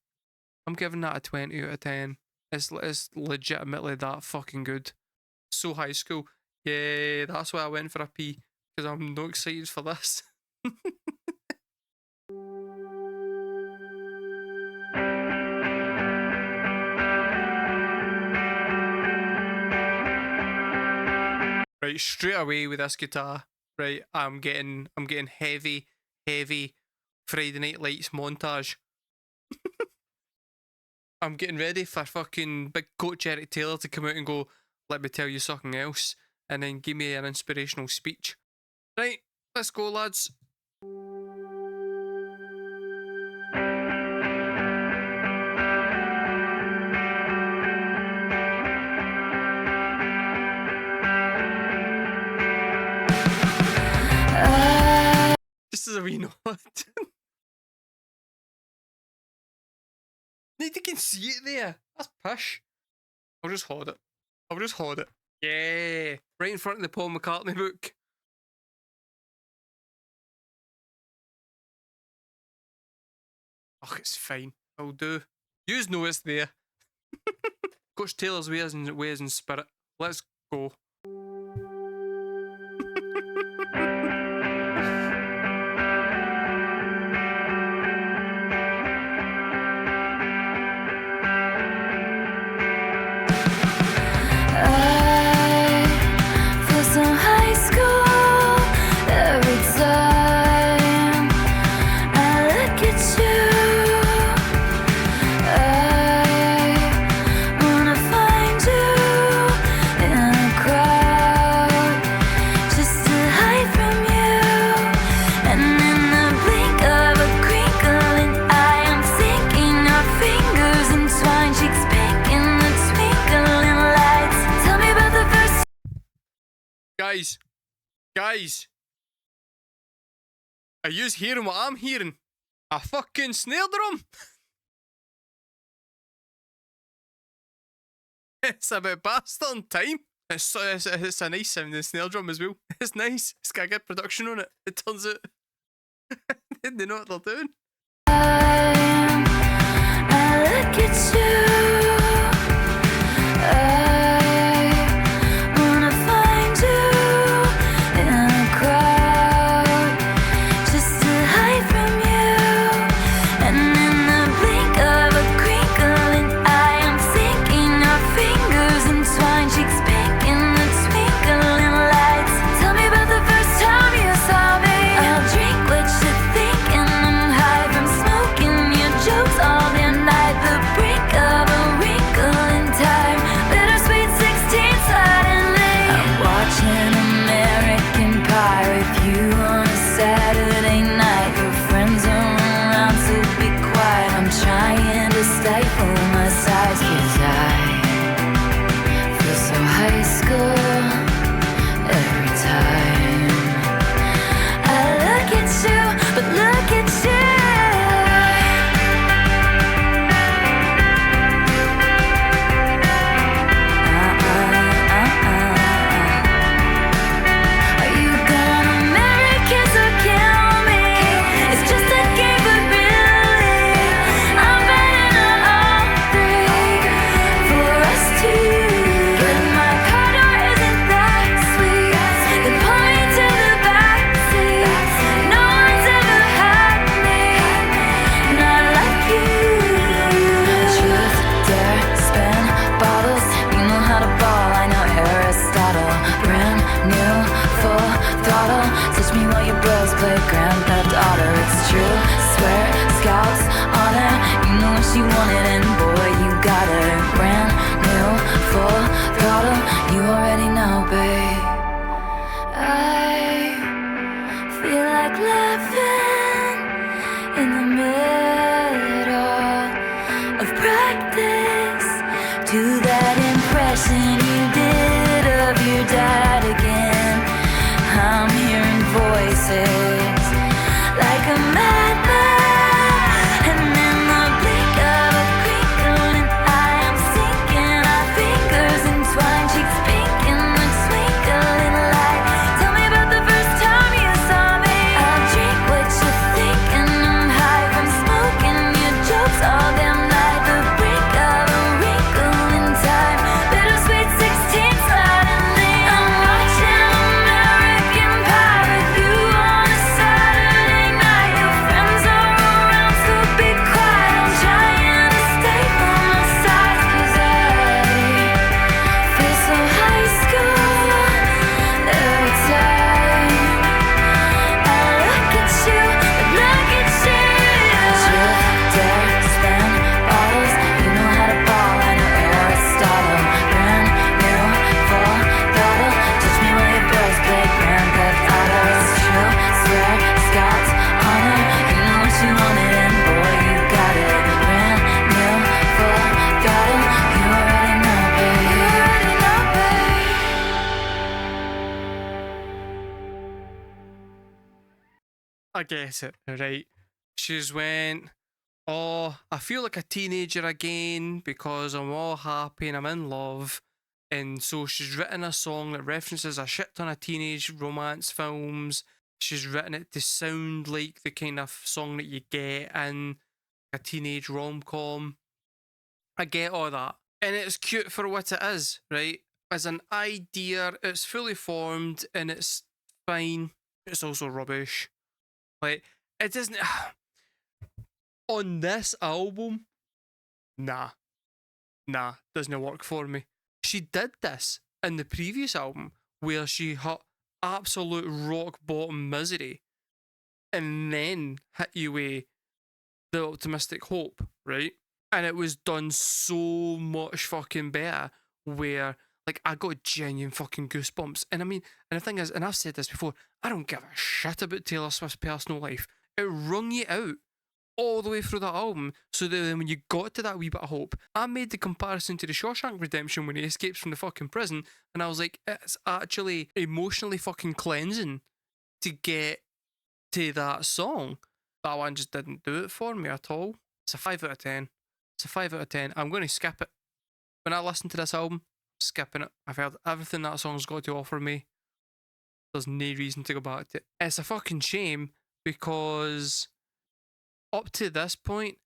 I'm giving that a 20 out of 10. It's legitimately that fucking good. So high school. Yeah, that's why I went for a P. Because I'm no excited for this. Right, straight away with this guitar, right, I'm getting heavy Friday Night Lights montage. I'm getting ready for fucking big coach Eric Taylor to come out and go, let me tell you something else, and then give me an inspirational speech. Right, let's go, lads. Just as a wee note. You can see it there. That's pish. I'll just hold it. I'll just hold it. Yeah. Right in front of the Paul McCartney book. Oh, it's fine. I'll do. Yous know it's there. Coach Taylor's ways and spirit. Let's go. Guys, are yous hearing what I'm hearing? A fucking snare drum. It's about bastard time. It's a nice sounding snare drum as well. It's nice. It's got a good production on it. It turns out they know what they're doing. I look at you. I get it, right? She's went, oh, I feel like a teenager again because I'm all happy and I'm in love. And so she's written a song that references a shit ton of teenage romance films. She's written it to sound like the kind of song that you get in a teenage rom-com. I get all that. And it's cute for what it is, right? As an idea, it's fully formed and it's fine. It's also rubbish. Like, it doesn't... On this album, nah, doesn't work for me. She did this in the previous album where she hit absolute rock bottom misery and then hit you with the optimistic hope, right? And it was done so much fucking better where, like, I got genuine fucking goosebumps. And I mean, and the thing is, and I've said this before, I don't give a shit about Taylor Swift's personal life. It wrung you out all the way through that album, so that then when you got to that wee bit of hope, I made the comparison to the Shawshank Redemption when he escapes from the fucking prison, and I was like, it's actually emotionally fucking cleansing to get to that song. That one just didn't do it for me at all. It's a 5 out of 10. It's a 5 out of 10. I'm going to skip it. When I listen to this album, I'm skipping it. I've heard everything that song's got to offer me. There's no reason to go back to it. It's a fucking shame because up to this point,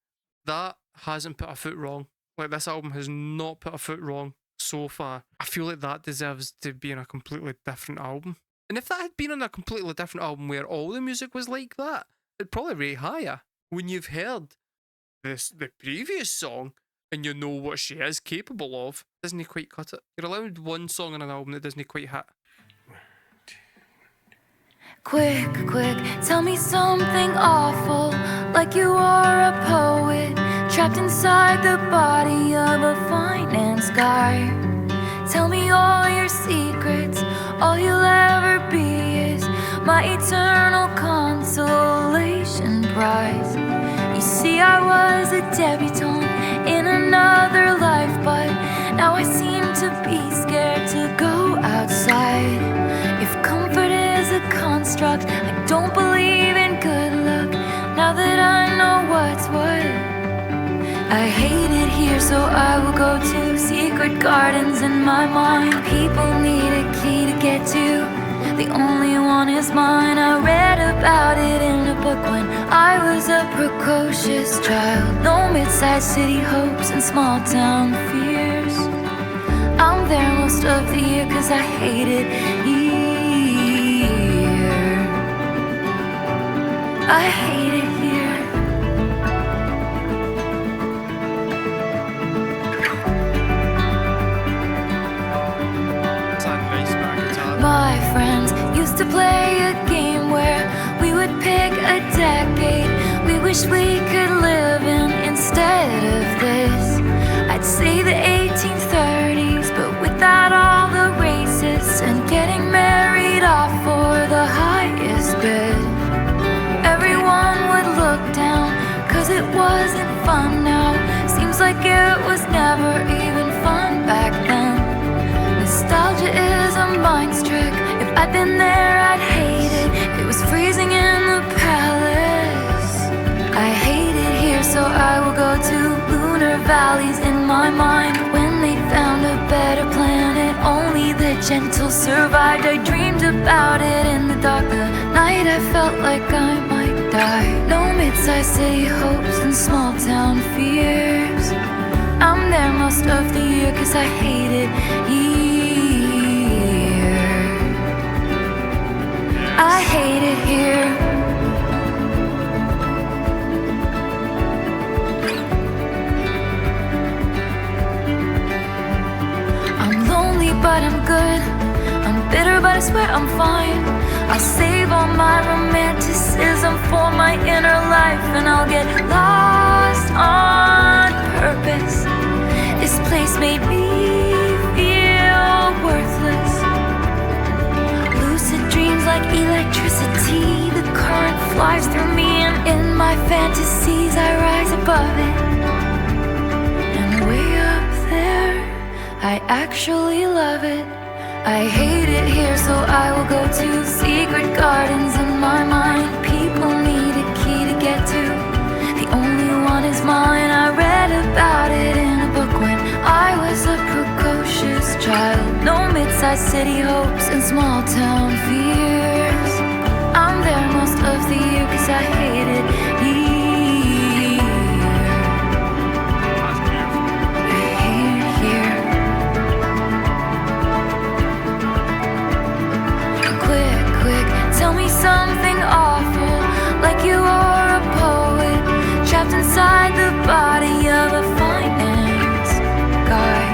that hasn't put a foot wrong. Like, this album has not put a foot wrong so far. I feel like that deserves to be on a completely different album. And if that had been on a completely different album where all the music was like that, it'd probably rate higher. When you've heard the previous song and you know what she is capable of, doesn't quite cut it. You're allowed one song on an album that doesn't quite hit. Quick, tell me something awful, like you are a poet, trapped inside the body of a finance guy. Tell me all your secrets, all you'll ever be is my eternal consolation prize. You see, I was a debutante in another life, but now I seem to be scared to go outside. If comfort is a construct, I don't believe in good luck. Now that I know what's what, I hate it here, so I will go to secret gardens in my mind. People need a key to get to, the only one is mine. I read about it in a book when I was a precocious child. No mid-sized city hopes and small town fears. I'm there most of the year cause I hate it here. I hate it here. My friends used to play a game where we would pick a decade we wish we could live in instead of this. I'd say the 1830s, but without all the racists and getting married off for the highest bid. Everyone would look down, cause it wasn't fun now. Seems like it was never even fun back then. Nostalgia is a mind's trick. If I'd been there, I'd hate it. It was freezing in the palace. I hate it here, so I will go to lunar valleys in my mind. When they found a better planet, only the gentle survived. I dreamed about it in the dark. The night I felt like I might die. No mid-sized city hopes and small town fears. I'm there most of the year cause I hate it here. I hate it here. I'm lonely but I'm good. I'm bitter but I swear I'm fine. I'll save all my romanticism for my inner life, and I'll get lost on purpose. This place made me feel worthless. Lucid dreams like electricity. The current flies through me, and in my fantasies I rise above it. And way up there, I actually love it. I hate it here, so I will go to secret gardens in my mind. People need a key to get to. The only one is mine. I read about it in a book when I was a precocious child. No mid-sized city hopes and small town fears. I'm there most of the year 'cause I hate it here. Tell me something awful, like you are a poet trapped inside the body of a finance guy.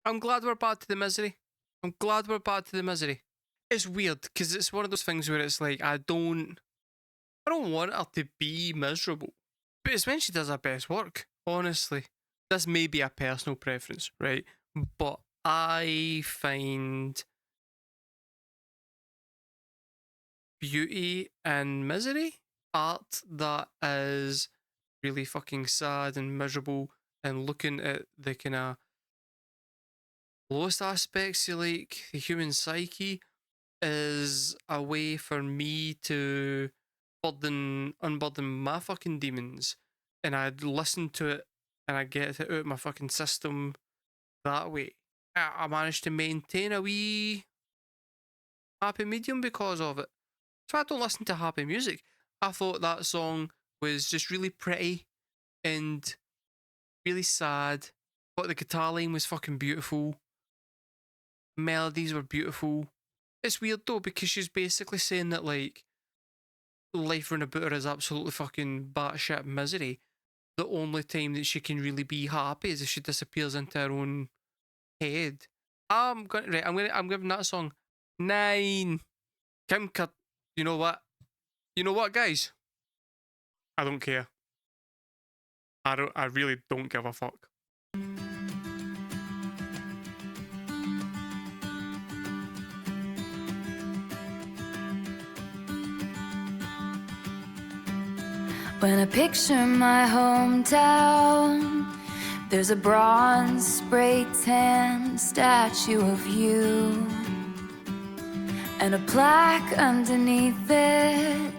I'm glad we're back to the misery. I'm glad we're back to the misery. It's weird because it's one of those things where it's like I don't want her to be miserable, but it's when she does her best work. Honestly, this may be a personal preference, right? But I find beauty in misery, art that is really fucking sad and miserable, and looking at the kind of lowest aspects of like the human psyche is a way for me to unburden my fucking demons, and I'd listen to it and I get it out of my fucking system that way. I managed to maintain a wee happy medium because of it. So I don't listen to happy music. I thought that song was just really pretty and really sad, but the guitar line was fucking beautiful. Melodies were beautiful. It's weird though because she's basically saying that like life round about her is absolutely fucking batshit misery. The only time that she can really be happy is if she disappears into her own head. I'm giving that song 9. Kim Cut. You know what? You know what, guys? I don't care. I really don't give a fuck. When I picture my hometown, there's a bronze spray tan statue of you and a plaque underneath it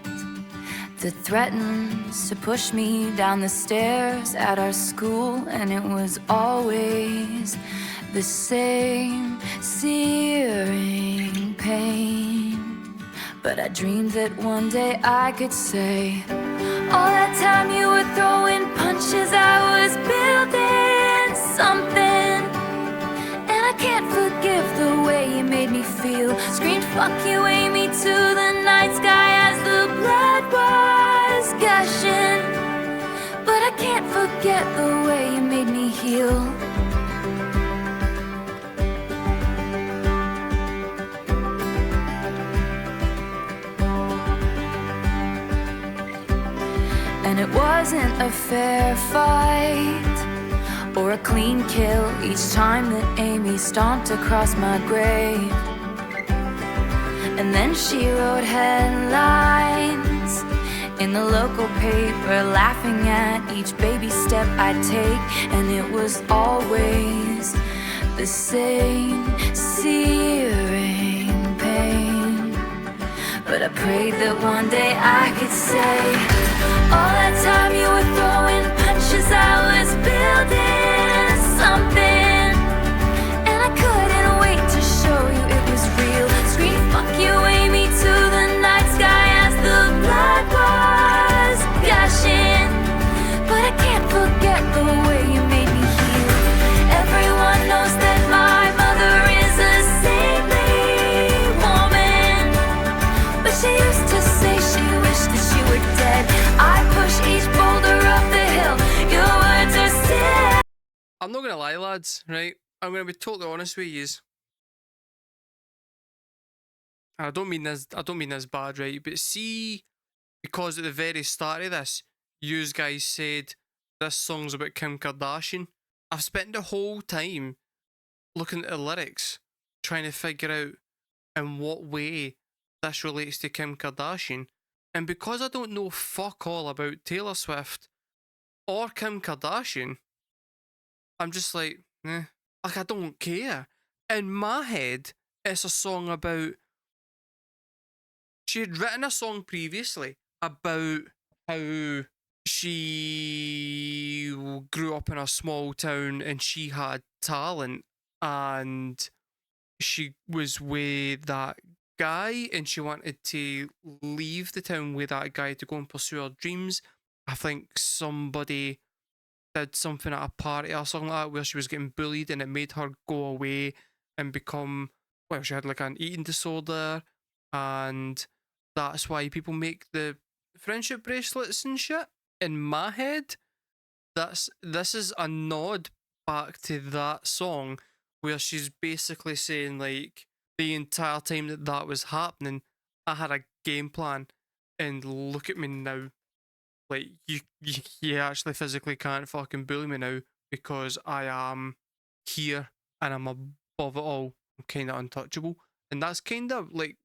that threatens to push me down the stairs at our school. And it was always the same searing pain, but I dreamed that one day I could say, all that time you were throwing punches, I was building something. And I can't forgive the way you made me feel. Screamed fuck you, aIMee, to the night sky as the blood was gushing. But I can't forget the way you made me heal. And it wasn't a fair fight or a clean kill each time that aIMee stomped across my grave. And then she wrote headlines in the local paper, laughing at each baby step I take. And it was always the same searing pain, but I prayed that one day I could say, all that time you were throwing punches, I was building something. And I couldn't wait to show you it was real. Scream fuck you, aIMee, to the night sky as the blood was gushing. But I can't forget the way you made me heal. Everyone knows that my mother is a saintly woman, but she used to say she wished that she were dead. I push each boulder up the hill, your words are still. I'm not gonna lie, lads, right? I'm gonna be totally honest with yous. I don't mean this bad, right? But see, because at the very start of this, yous guys said this song's about Kim Kardashian. I've spent the whole time looking at the lyrics, trying to figure out in what way this relates to Kim Kardashian. And because I don't know fuck all about Taylor Swift or Kim Kardashian, I'm just like, like I don't care. In my head, it's a song about. She had written a song previously about how she grew up in a small town and she had talent and she was with that guy and she wanted to leave the town with that guy to go and pursue her dreams. I think somebody did something at a party or something like that where she was getting bullied and it made her go away and become, well, she had like an eating disorder, and that's why people make the friendship bracelets and shit. In my head, this is a nod back to that song where she's basically saying like the entire time that was happening, I had a game plan, and look at me now. Like you actually physically can't fucking bully me now because I am here and I'm above it all. I'm kind of untouchable, and that's kind of like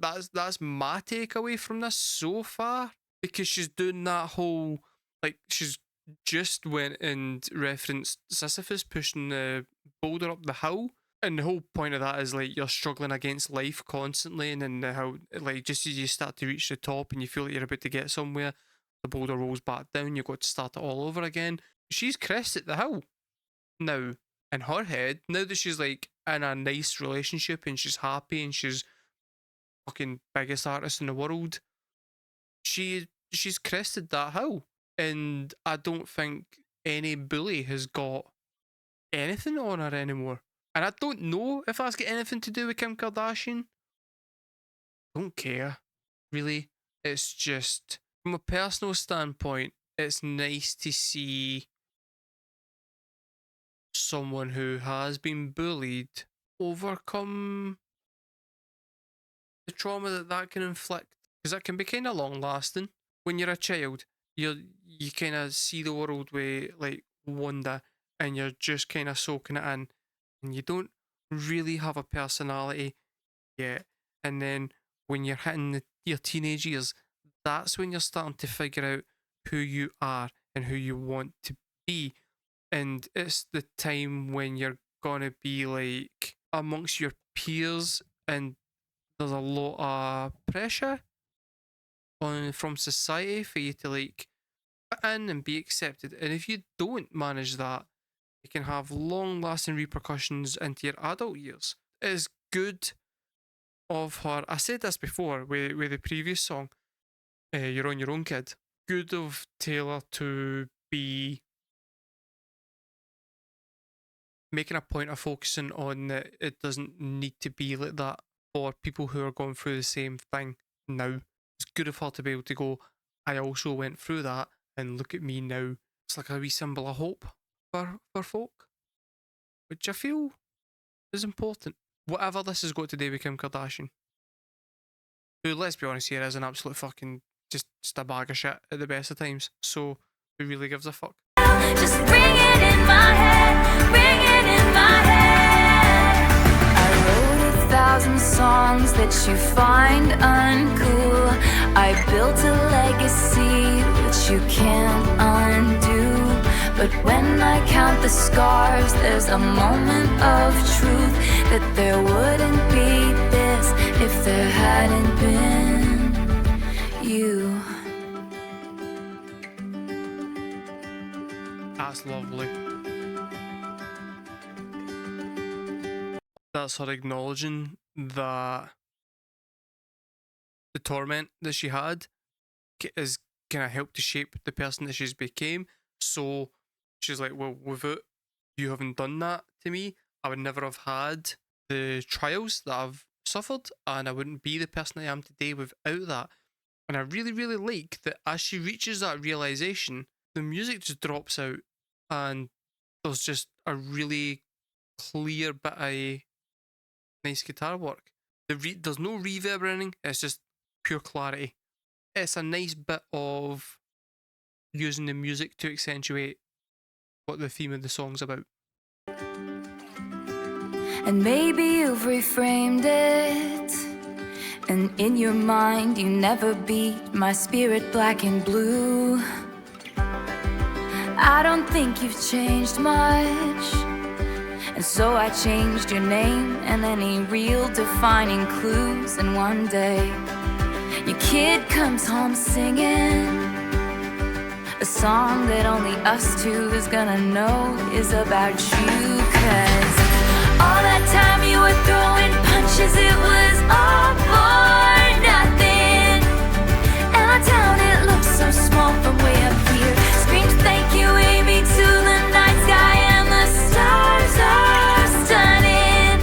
that's my takeaway from this so far, because she's doing that whole, like, she's just went and referenced Sisyphus pushing the boulder up the hill. And the whole point of that is like you're struggling against life constantly, and then how like just as you start to reach the top and you feel like you're about to get somewhere, the boulder rolls back down, you've got to start it all over again. She's crested the hill now in her head, now that she's like in a nice relationship and she's happy and she's fucking biggest artist in the world. She's crested that hill. And I don't think any bully has got anything on her anymore. And I don't know if that's got anything to do with Kim Kardashian. Don't care, really. It's just, from a personal standpoint, it's nice to see someone who has been bullied overcome the trauma that can inflict. Because that can be kind of long lasting. When you're a child, you kind of see the world with like wonder, and you're just kind of soaking it in, and you don't really have a personality yet. And then when you're hitting your teenage years, that's when you're starting to figure out who you are and who you want to be. And it's the time when you're gonna be like amongst your peers, and there's a lot of pressure on from society for you to like fit in and be accepted. And if you don't manage that, it can have long lasting repercussions into your adult years. It is good of her. I said this before with the previous song, You're on Your Own, Kid. Good of Taylor to be making a point of focusing on that it doesn't need to be like that for people who are going through the same thing now. It's good of her to be able to go, I also went through that, and look at me now. It's like a wee symbol of hope for folk, which I feel is important. Whatever this has got to do with Kim Kardashian, who, let's be honest here, is an absolute fucking just a bag of shit at the best of times. So who really gives a fuck? Just bring it in my head, bring it in my head. I wrote 1,000 songs that you find uncool. I built a legacy which you can't undo. But when I count the scars, there's a moment of truth that there wouldn't be this if there hadn't been you. That's lovely. That's her acknowledging that the torment that she had is kind of helped to shape the person that she's became. So she's like, well, without you having done that to me, I would never have had the trials that I've suffered, and I wouldn't be the person I am today without that. And I really, really like that as she reaches that realization, the music just drops out, and there's just a really clear bit of nice guitar work. There's no reverb or anything, it's just pure clarity. It's a nice bit of using the music to accentuate what the theme of the song's about. And maybe you've reframed it, and in your mind you never beat my spirit black and blue. I don't think you've changed much, and so I changed your name and any real defining clues. And one day your kid comes home singing a song that only us two is gonna know is about you. 'Cause all that time you were throwing punches, it was all for nothing. And our town, it looks so small from way up here. Screams thank you, aIMee, to the night sky, and the stars are stunning.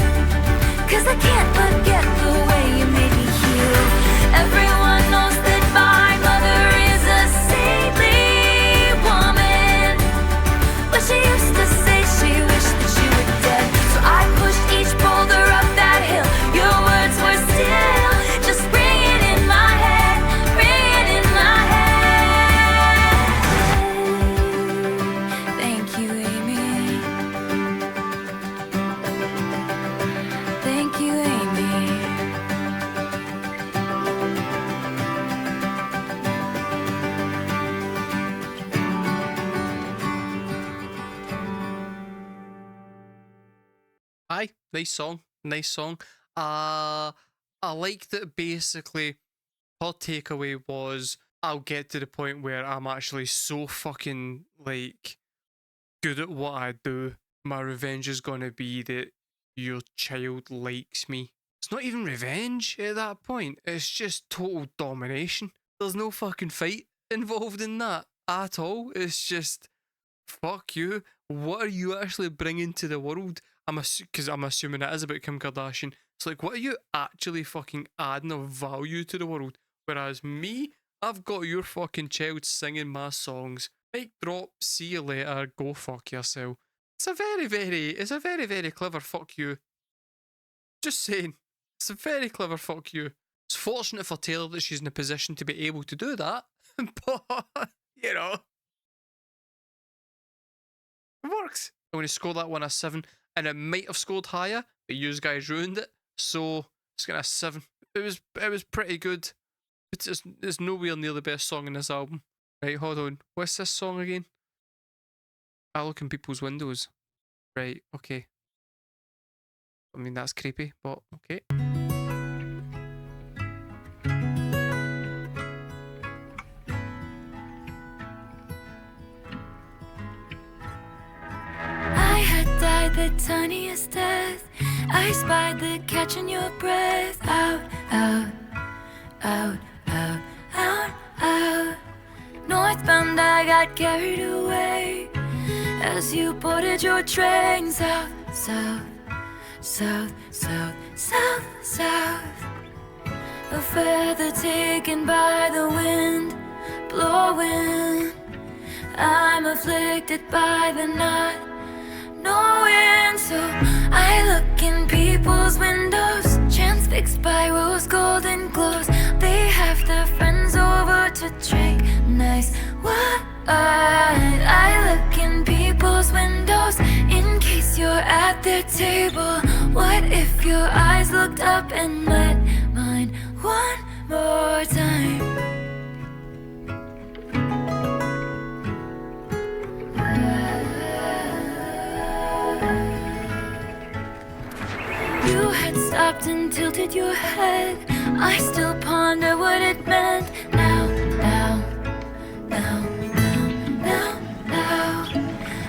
'Cause I can't forget the way you made me feel. Everyone knows that my mother is a saintly woman, but she used to say she wished that you were dead. So I pushed each boulder up that hill. Your words were still just ringing in my head, ringing in my head. Thank you, aIMee. Thank you, aIMee. Aye, nice song, nice song. I like that basically her takeaway was, I'll get to the point where I'm actually so fucking like good at what I do. My revenge is gonna be that your child likes me. It's not even revenge at that point. It's just total domination. There's no fucking fight involved in that at all. It's just, fuck you. What are you actually bringing to the world? Because I'm assuming it is about Kim Kardashian. It's like, what are you actually fucking adding of value to the world? Whereas me, I've got your fucking child singing my songs. Mic drop, see you later, go fuck yourself. It's a very, very clever fuck you. Just saying. It's a very clever fuck you. It's fortunate for Taylor that she's in a position to be able to do that. But, you know, it works. I'm going to score that one a 7, and it might have scored higher, but you guys ruined it, so it's going to a 7. It was pretty good. It's nowhere near the best song in this album. Right, hold on. What's this song again? I look in people's windows. Right, okay. I mean, that's creepy, but okay. I had died the tiniest death. I spied the catch in your breath. Out, out, out, out, out, out. Northbound, I got carried away as you boarded your train. South, south, south, south, south, south. A feather taken by the wind, blowing. I'm afflicted by the not knowing. So I look in people's windows, transfixed by rose golden glows. They have their friends over to drink nice wine. I look in people's windows in case you're at their table. What if your eyes looked up and met mine one more time? You had stopped and tilted your head. I still ponder what it meant. Now, now, now, now, now, now.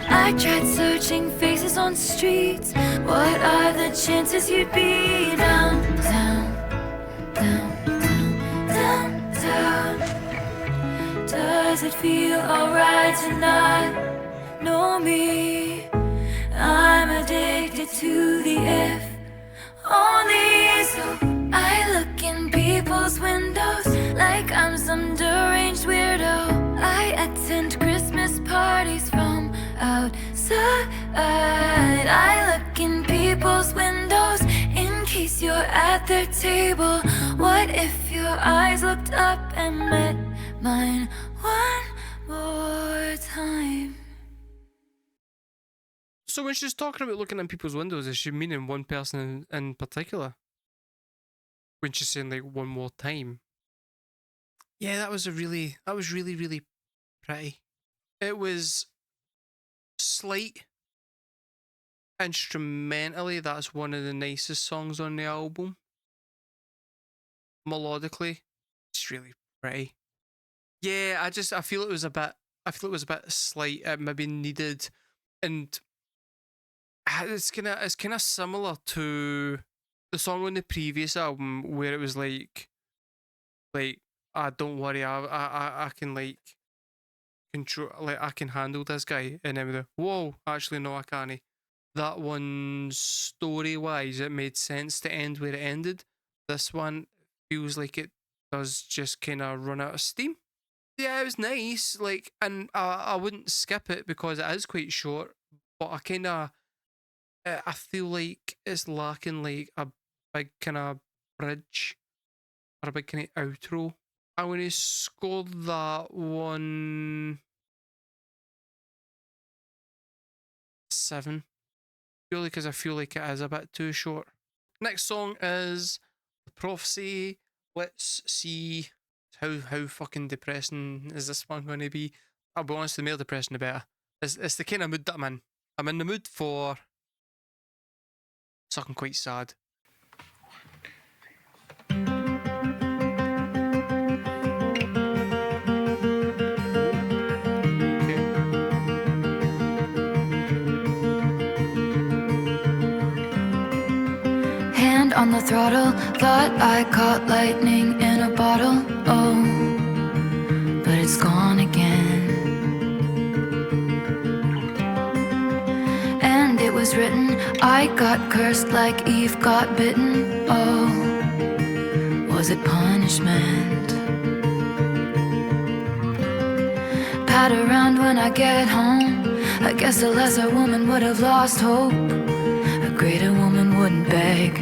I tried searching faces on streets. What are the chances you'd be down, down, down, down, down, down? Does it feel alright to not know me? I'm addicted to the if only. So I look in people's windows like I'm some deranged weirdo. I attend Christmas parties from outside. I look in people's windows in case you're at their table. What if your eyes looked up and met mine one more time? So when she's talking about looking in people's windows, is she meaning one person in particular? When she's saying like one more time? Yeah, that was really, really pretty. It was slight. Instrumentally, that's one of the nicest songs on the album. Melodically, it's really pretty. Yeah, I feel it was a bit. I feel it was a bit slight. It maybe needed, and it's kind of similar to the song on the previous album where it was like don't worry, I can like control, like I can handle this guy, and then with the whoa, actually no, I can't. That one, story wise, it made sense to end where it ended. This one feels like it does just kind of run out of steam. Yeah, it was nice. Like, and I wouldn't skip it because it is quite short. But I feel like it's lacking like a big kind of bridge or a big kind of outro. I'm going to score that one 7. Purely because I feel like it is a bit too short. Next song is The Prophecy. Let's see how fucking depressing is this one going to be. I'll be honest, the more depressing the better. It's the kind of mood that I'm in. I'm in the mood for something quite sad. Hand on the throttle, thought I caught lightning in a bottle. Oh, but it's gone again. And it was written, I got cursed like Eve got bitten. Oh, was it punishment? Pat around when I get home. I guess a lesser woman would have lost hope. A greater woman wouldn't beg.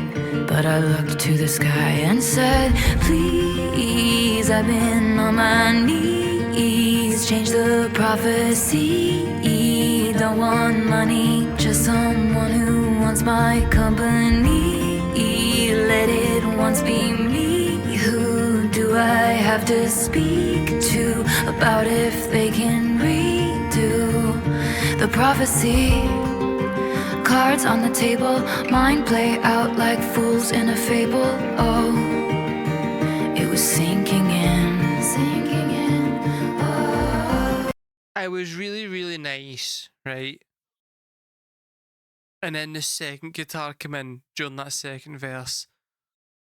But I looked to the sky and said, please, I've been on my knees. Change the prophecy. Don't want money, just someone who wants my company. Let it once be me. Who do I have to speak to about if they can redo the prophecy? Cards on the table, mind play out like fools in a fable. Oh, it was sinking in. Oh. It was really nice, right? And then the second guitar came in during that second verse,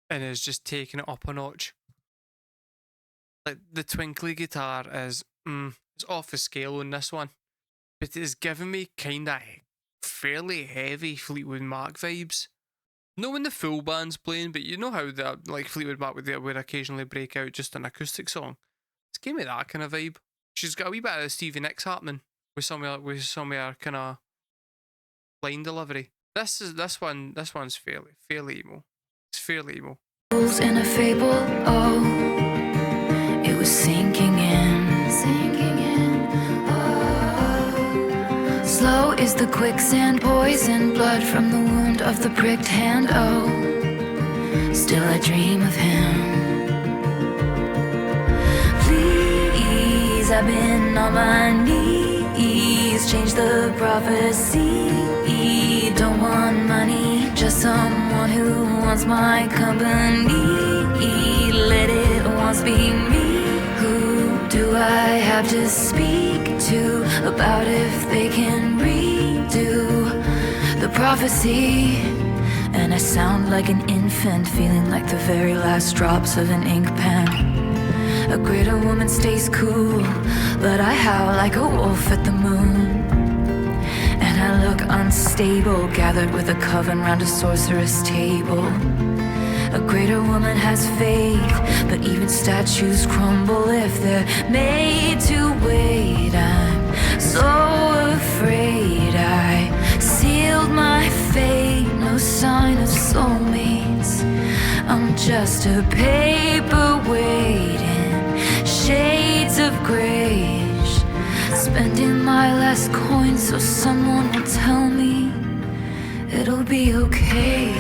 and it's just taking it up a notch. Like the twinkly guitar is, it's off the scale on this one, but it's giving me kind of fairly heavy Fleetwood Mac vibes. Not when the full band's playing, but you know how the like Fleetwood Mac would occasionally break out just an acoustic song. It's giving me that kind of vibe. She's got a wee bit of Stevie Nicks happening with some of her kind of line delivery. This one's fairly emo. It's fairly emo. In a fable, oh, it was sinking in. Slow is the quicksand, poison blood from the wound of the pricked hand. Oh, still I dream of him. Please, I've been on my knees. Change the prophecy. Don't want money, just someone who wants my company. Let it once be me. Who do I have to speak to about if they can redo the prophecy? And I sound like an infant, feeling like the very last drops of an ink pen. A greater woman stays cool, but I howl like a wolf at the moon. And I look unstable, gathered with a coven round a sorceress table. A greater woman has faith, but even statues crumble if they're made to wait. I'm so afraid I sealed my fate. No sign of soulmates. I'm just a paperweight in shades of grayish. Spending my last coin so someone will tell me it'll be okay.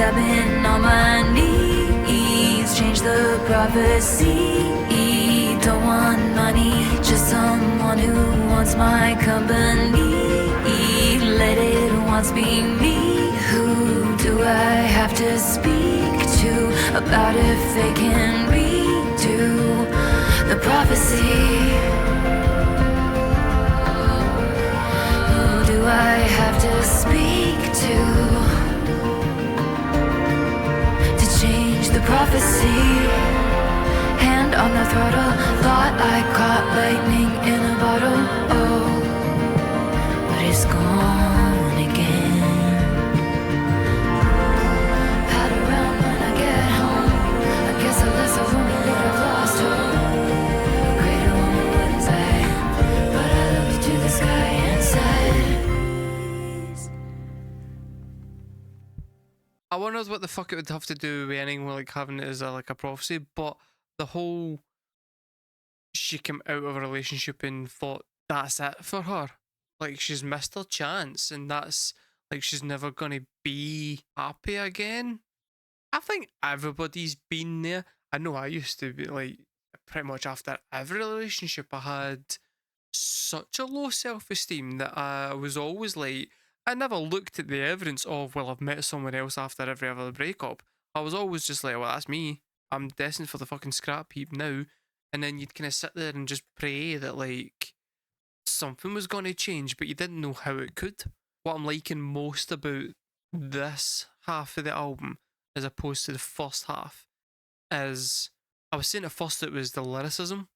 I've been on my knees, change the prophecy. Don't want money, just someone who wants my company. Let it once be me. Who do I have to speak to about if they can redo the prophecy? Who do I have to speak to? The prophecy, hand on the throttle. Thought I caught lightning in a bottle. Oh, but it's gone again. Pat around when I get home. I guess I left a woman that I've lost hope. A greater woman wouldn't say, but I looked to the sky and said, I wondered what the fuck it would have to do with anything like having it as like a prophecy, but the whole she came out of a relationship and thought that's it for her. Like she's missed her chance and that's like she's never gonna be happy again. I think everybody's been there. I know I used to be like pretty much after every relationship I had such a low self-esteem that I was always like, I never looked at the evidence of, well, I've met someone else after every other breakup. I was always just like, well, that's me. I'm destined for the fucking scrap heap now. And then you'd kind of sit there and just pray that, like, something was going to change, but you didn't know how it could. What I'm liking most about this half of the album, as opposed to the first half, is I was saying at first it was the lyricism.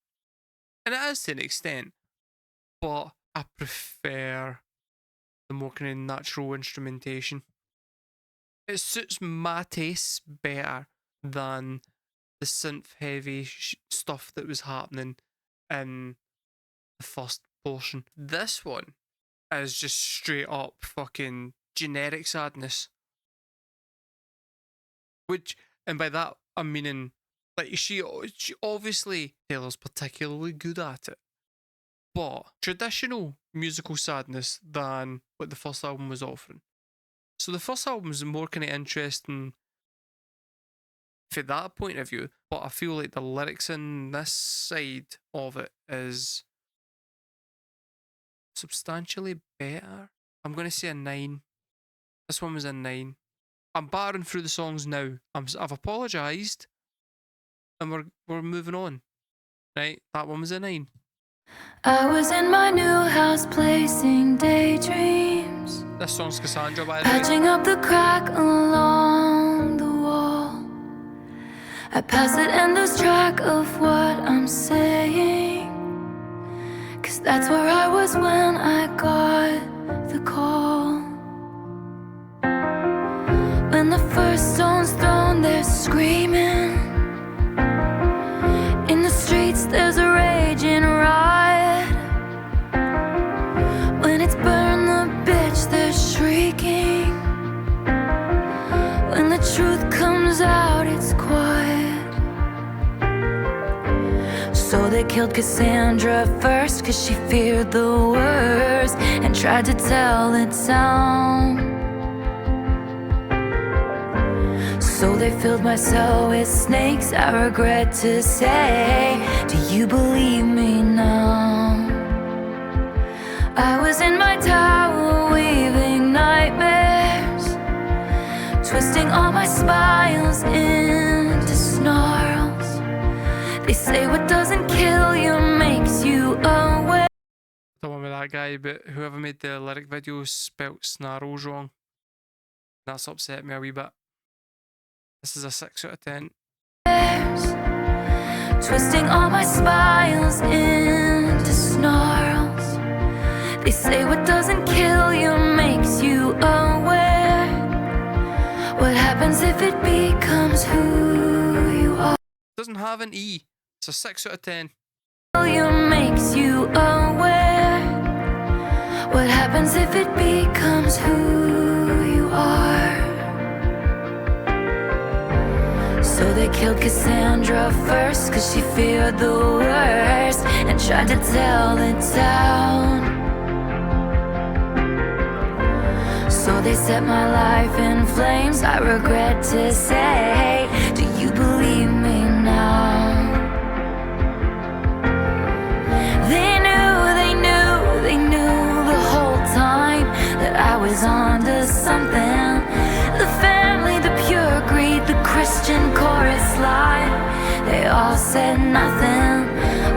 And it is to an extent, but I prefer the more kind of natural instrumentation. It suits my tastes better than the synth heavy stuff that was happening in the first portion. This one is just straight up fucking generic sadness. Which, and by that I'm meaning, like she obviously, Taylor's particularly good at it, but traditional musical sadness than what the first album was offering. So the first album was more kind of interesting from that point of view, but I feel like the lyrics in this side of it is substantially better. I'm going to say a 9. This one was a 9. I'm barring through the songs now. I've apologised, and we're moving on. Right, that one was a 9. I was in my new house placing daydreams. This song's Cassandra, by the way. Patching up the crack along the wall. I pass it and lose track of what I'm saying, 'cause that's where I was when I got the call. When the first stone's thrown, they're screaming. In the streets there's a raging riot. When it's burn the bitch, they're shrieking. When the truth comes out, it's quiet. So they killed Cassandra first, 'cause she feared the worst and tried to tell the town. So they filled my cell with snakes, I regret to say. Do you believe me now? I was in my tower weaving nightmares, twisting all my smiles into snarls. They say what doesn't kill you makes you aware. The one with that guy, but whoever made the lyric video spelt snarls wrong. That's upset me a wee bit. This is a 6 out of 10. Twisting all my smiles into snarls. They say what doesn't kill you makes you aware. What happens happens if it becomes who you are? Doesn't have an E. It's a 6 out of 10. You makes you aware. What happens if it becomes who you are? So they killed Cassandra first, cause she feared the worst, and tried to tell the town. So they set my life in flames, I regret to say. Do you believe me now? They knew the whole time that I was onto something. The family, the pure greed, the Christian chorus line, they all said nothing.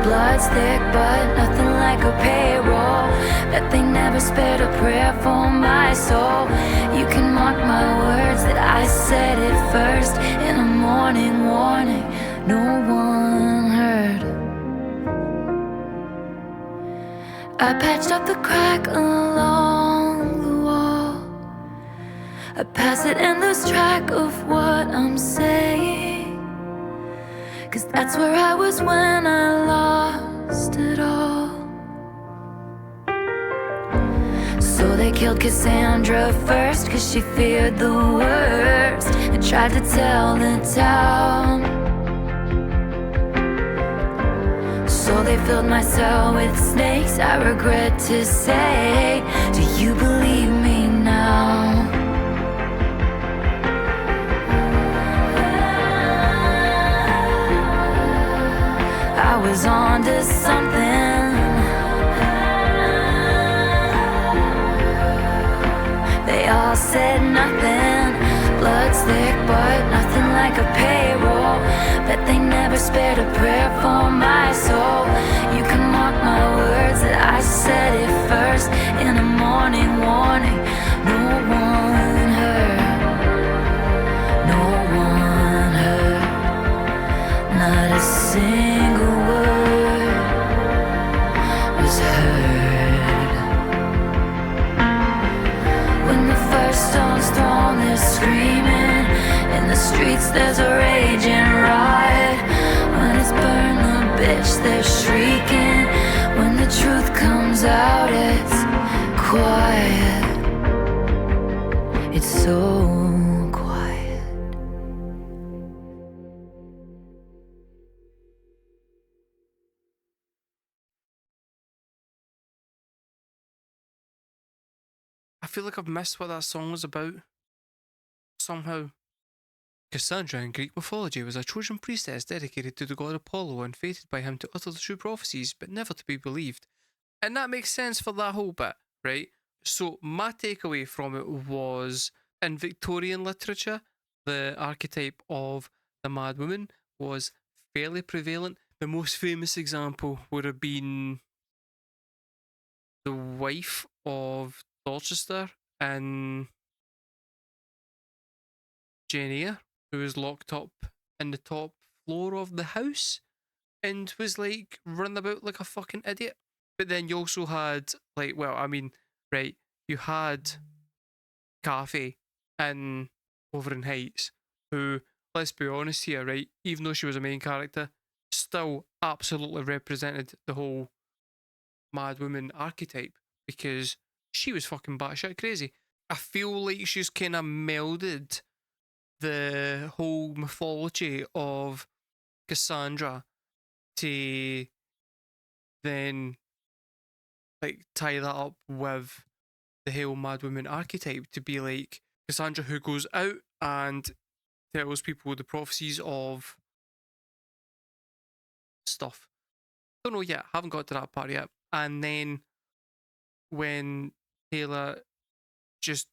Blood's thick but nothing like a payroll. That they never spared a prayer for my soul. You can mark my words that I said it first. In a morning warning, no one heard. I patched up the crack along the wall. I pass it and lose track of what I'm saying, cause that's where I was when I lost it all. So they killed Cassandra first, cause she feared the worst, and tried to tell the town. So they filled my cell with snakes, I regret to say. Do you believe me now? I was onto something. They all said nothing. Blood's thick but nothing like a payroll. Bet they never spared a prayer for my soul. You can mark my words that I said it first. In a morning warning, no one heard. No one heard. Not a single word was heard. When the first stone's thrown, they're screaming. In the streets there's a raging riot. When it's burned the bitch, they're shrieking. When the truth comes out, it's quiet. It's so quiet. I feel like I've missed what that song was about. Somehow. Cassandra in Greek mythology was a Trojan priestess dedicated to the god Apollo and fated by him to utter the true prophecies, but never to be believed. And that makes sense for that whole bit, right? So my takeaway from it was, in Victorian literature, the archetype of the mad woman was fairly prevalent. The most famous example would have been the wife of Dorchester in Jane Eyre, who was locked up in the top floor of the house and was like running about like a fucking idiot. But then you also had like, well, I mean, right, you had Kathy in Wuthering Heights, who, let's be honest here, right, even though she was a main character, still absolutely represented the whole mad woman archetype because she was fucking batshit crazy. I feel like she's kind of melded the whole mythology of Cassandra to then like tie that up with the whole mad woman archetype to be like Cassandra who goes out and tells people the prophecies of stuff. Don't know yet, haven't got to that part yet. And then when Taylor just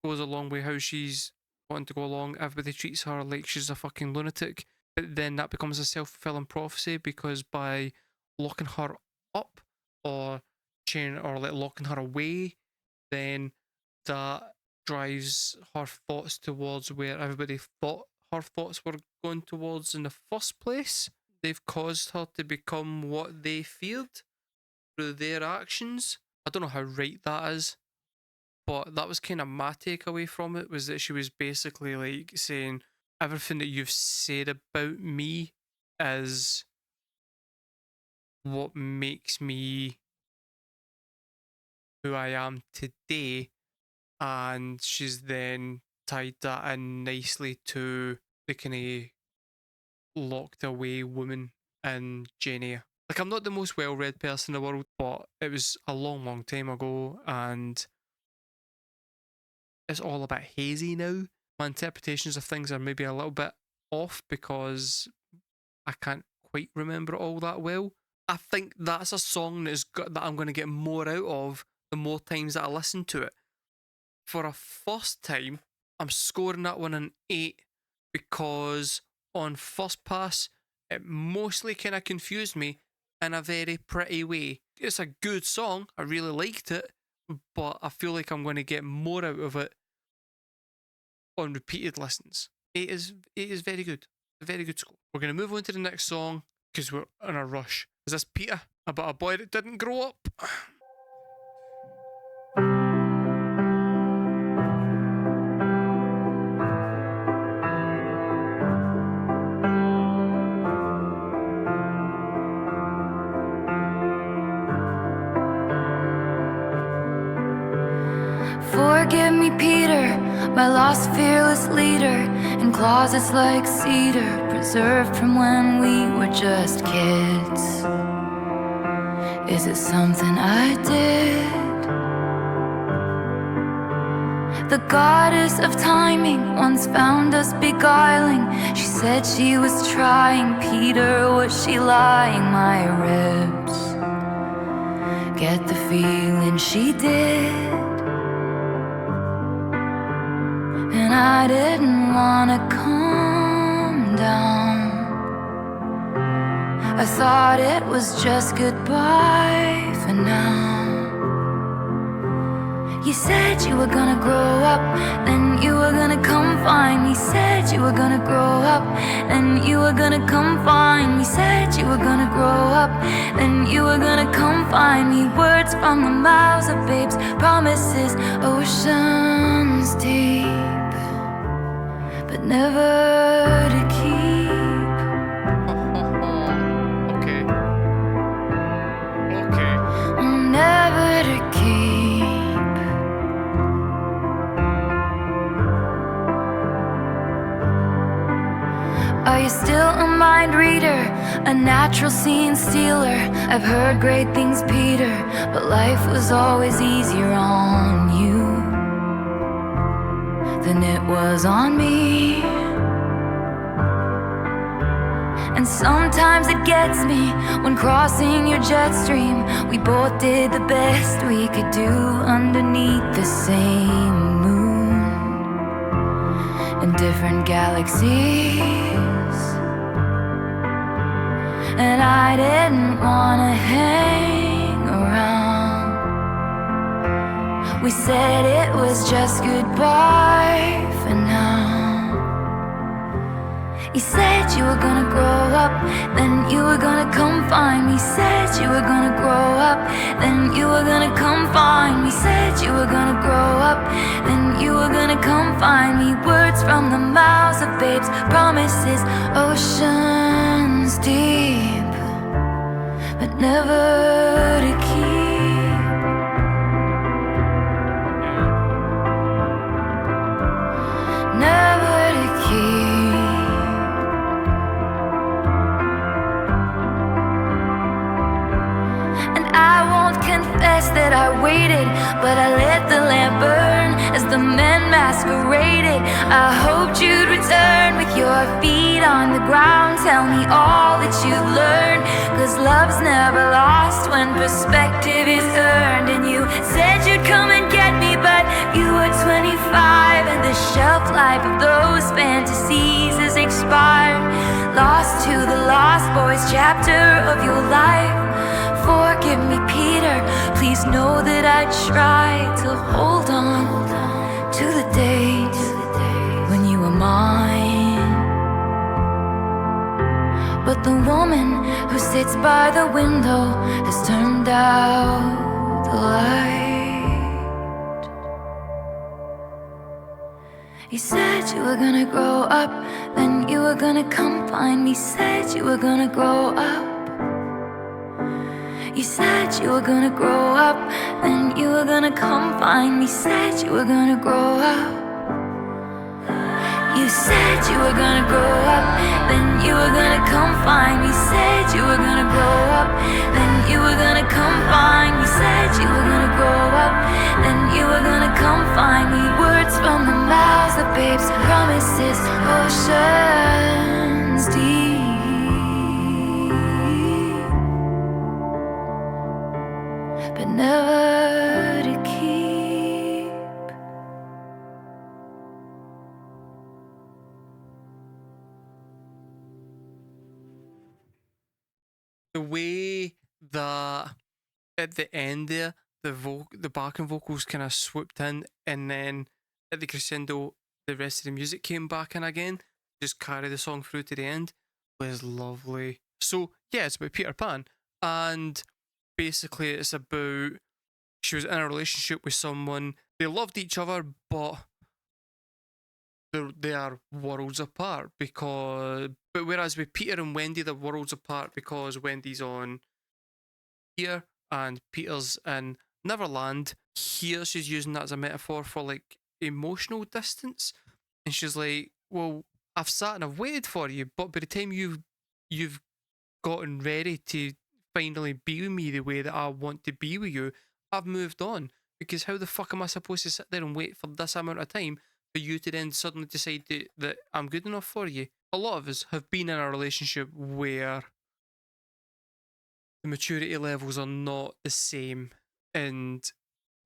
goes along with how she's wanting to go along, everybody treats her like she's a fucking lunatic. But then that becomes a self-fulfilling prophecy because by locking her up or chaining or like locking her away, then that drives her thoughts towards where everybody thought her thoughts were going towards in the first place. They've caused her to become what they feared through their actions. I don't know how right that is, but that was kind of my takeaway from it, was that she was basically like saying everything that you've said about me is what makes me who I am today, and she's then tied that in nicely to the kind of locked away woman in Jane Eyre. Like, I'm not the most well-read person in the world, but it was a long time ago, and it's all a bit hazy now. My interpretations of things are maybe a little bit off because I can't quite remember it all that well. I think that's a song that I'm going to get more out of the more times that I listen to it. For a first time, I'm scoring that one an 8 because on first pass, it mostly kind of confused me in a very pretty way. It's a good song, I really liked it, but I feel like I'm going to get more out of it on repeated listens. It is very good. A very good score. We're going to move on to the next song because we're in a rush. Is this Peter about a boy that didn't grow up? Forgive me, Peter, my lost fearless leader, in closets like cedar, preserved from when we were just kids. Is it something I did? The goddess of timing once found us beguiling. She said she was trying. Peter, was she lying? My ribs get the feeling she did. And I didn't wanna calm down. I thought it was just goodbye for now. You said you were gonna grow up, then you were gonna come find me. Said you were gonna grow up, then you were gonna come find me. Said you were gonna grow up, then you were gonna come find me. Words from the mouths of babes, promises, oceans deep, but never to keep. Okay. Never to keep. Are you still a mind reader, a natural scene stealer? I've heard great things, Peter, but life was always easier on you than it was on me. And sometimes it gets me when crossing your jet stream. We both did the best we could do underneath the same moon in different galaxies. And I didn't wanna hang around. We said it was just goodbye for now. You said you were gonna grow up, then you were gonna come find me. Said you were gonna grow up, then you were gonna come find me. Said you were gonna grow up, then you were gonna come find me. Words from the mouths of babes, promises, oceans deep, but never to keep. Never to keep. I won't confess that I waited, but I let the lamp burn as the men masqueraded. I hoped you'd return with your feet on the ground. Tell me all that you've learned, 'cause love's never lost when perspective is earned. And you said you'd come and get me, but you were 25 and the shelf life of those fantasies has expired. Lost to the lost boys chapter of your life. Forgive me, Peter, please know that I tried to hold on to the days when you were mine. But the woman who sits by the window has turned out the light. You said you were gonna grow up, then you were gonna come find me. Said you were gonna grow up. You said you were gonna grow up, then you were gonna come find me. Said you were gonna grow up. You said you were gonna grow up, then you were gonna come find me. Said you were gonna grow up, then you were gonna come find me. Said you were gonna grow up, then you were gonna come find me. Words from the mouths of babes, promises, oceans deep, but never to keep. The way that at the end there, the backing vocals kind of swooped in, and then at the crescendo, the rest of the music came back in again, just carry the song through to the end, was lovely. So yeah, it's about Peter Pan, and basically it's about she was in a relationship with someone. They loved each other, but they are worlds apart but whereas with Peter and Wendy, they're worlds apart because Wendy's on here and Peter's in Neverland. Here she's using that as a metaphor for like emotional distance, and she's like, well, I've sat and I've waited for you, but by the time you've gotten ready to finally be with me the way that I want to be with you, I've moved on. Because how the fuck am I supposed to sit there and wait for this amount of time for you to then suddenly decide that I'm good enough for you? A lot of us have been in a relationship where the maturity levels are not the same, and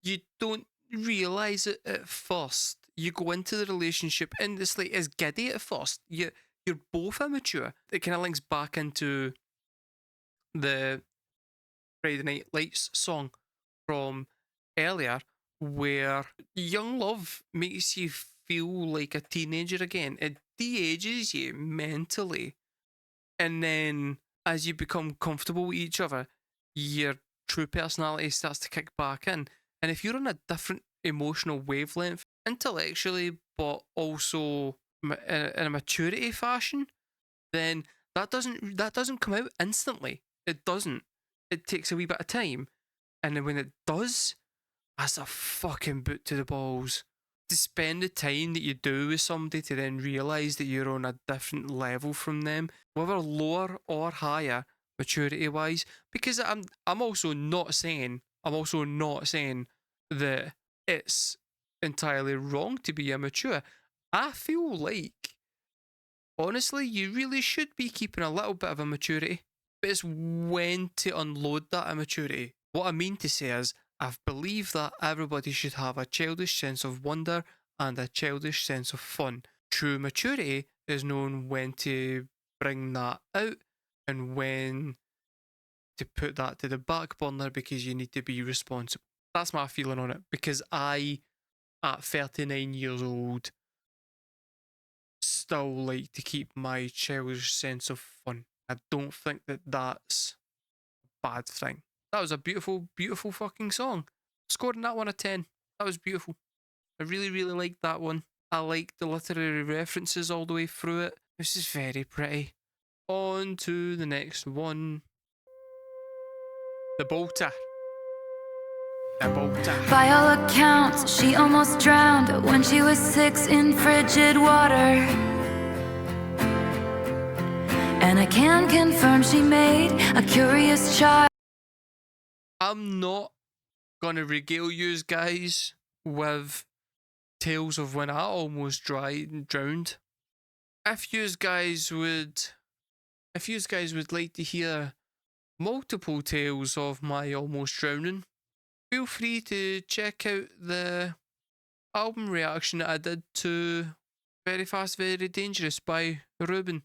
you don't realise it at first. You go into the relationship and it's like it's giddy at first. You're both immature. It kind of links back into the Friday Night Lights song from earlier, where young love makes you feel like a teenager again. It de-ages you mentally, and then as you become comfortable with each other, your true personality starts to kick back in. And if you're on a different emotional wavelength, intellectually, but also in a maturity fashion, then that doesn't come out instantly. It doesn't. It takes a wee bit of time, and then when it does, that's a fucking boot to the balls. To spend the time that you do with somebody to then realise that you're on a different level from them, whether lower or higher maturity wise. Because I'm also not saying that it's entirely wrong to be immature. I feel like honestly you really should be keeping a little bit of immaturity, but it's when to unload that immaturity. What I mean to say is, I believe that everybody should have a childish sense of wonder and a childish sense of fun. True maturity is knowing when to bring that out and when to put that to the back burner because you need to be responsible. That's my feeling on it, because I, at 39 years old, still like to keep my childish sense of fun. I don't think that that's a bad thing. That was a beautiful, beautiful fucking song. Scoring that one a 10. That was beautiful. I really, really liked that one. I liked the literary references all the way through it. This is very pretty. On to the next one. The Bolter. The Bolter. By all accounts, she almost drowned when she was 6 in frigid water. And I can confirm she made a curious child. I'm not gonna regale yous guys with tales of when I almost drowned. If yous guys would like to hear multiple tales of my almost drowning, feel free to check out the album reaction that I did to Very Fast, Very Dangerous by Ruben.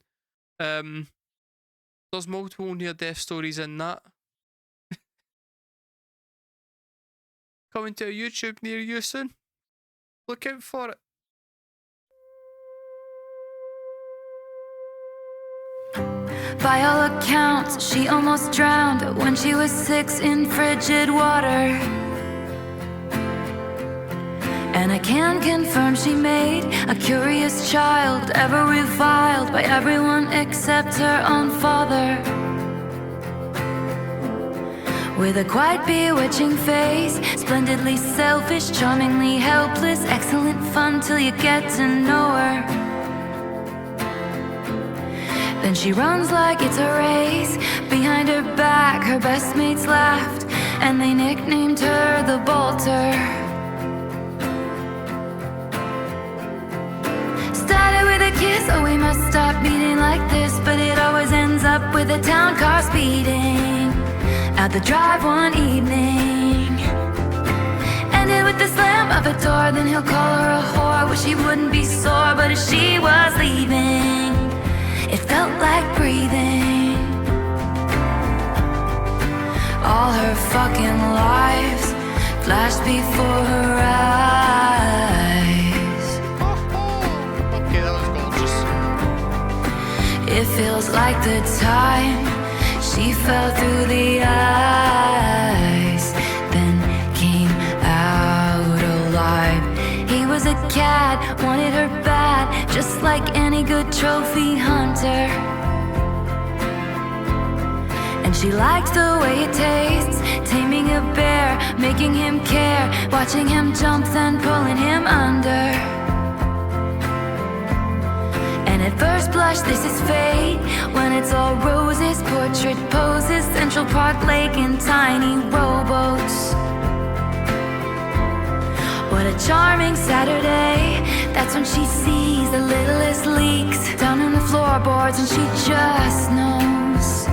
There's multiple near-death stories in that. Coming to a YouTube near you soon. Look out for it. By all accounts, she almost drowned when she was 6 in frigid water. And I can confirm she made a curious child, ever reviled by everyone except her own father. With a quite bewitching face, splendidly selfish, charmingly helpless, excellent fun till you get to know her. Then she runs like it's a race. Behind her back, her best mates laughed, and they nicknamed her the Bolter. Started with a kiss, oh we must stop meeting like this, but it always ends up with a town car speeding out the drive one evening. Ended with the slam of a door, then he'll call her a whore. Wish he wouldn't be sore, but as she was leaving, it felt like breathing. All her fucking lives flashed before her eyes. Okay, that was gorgeous. It feels like the time she fell through the ice, then came out alive. He was a cat, wanted her bad, just like any good trophy hunter. And she liked the way it tastes, taming a bear, making him care, watching him jump, then pulling him under. And at first blush, this is fate, when it's all roses, portrait poses, Central Park Lake in tiny rowboats. What a charming Saturday, that's when she sees the littlest leaks down on the floorboards, and she just knows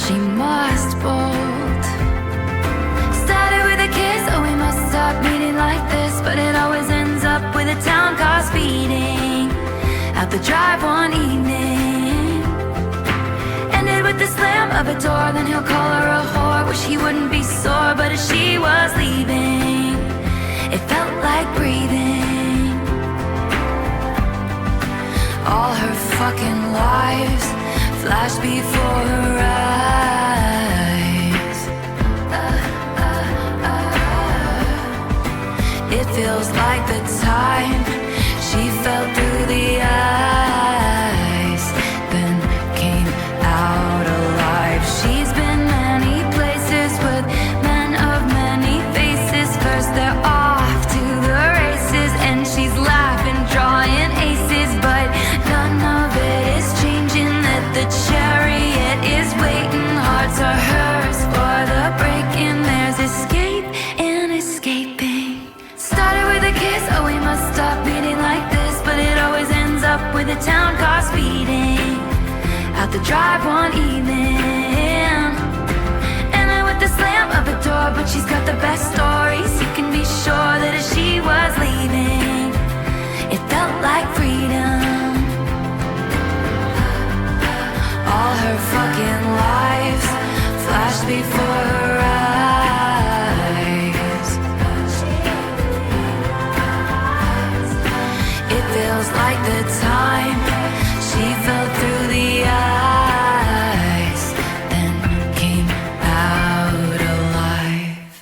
she must bolt. Started with a kiss, oh we must stop meeting like this, but it always ends up with a town car speeding out the drive one evening. Ended with the slam of a door, then he'll call her a whore. Wish he wouldn't be sore, but as she was leaving, it felt like breathing. All her fucking lives flashed before her eyes. It feels like the time she fell through the ice, then came out alive. She's been many places with men of many faces. First they're off to the races, and she's laughing, drawing aces, but none of it is changing. That the chariot is waiting, hearts are hers for the breaking. There's escape and escaping. Started with a kiss, oh we must stop meeting like this, but it always ends up with a town car speeding out the drive one evening. And I with the slam of a door, but she's got the best stories. You can be sure that as she was leaving, it felt like freedom. All her fucking lives flashed before her eyes. It feels like the time she fell through the ice, then came out alive.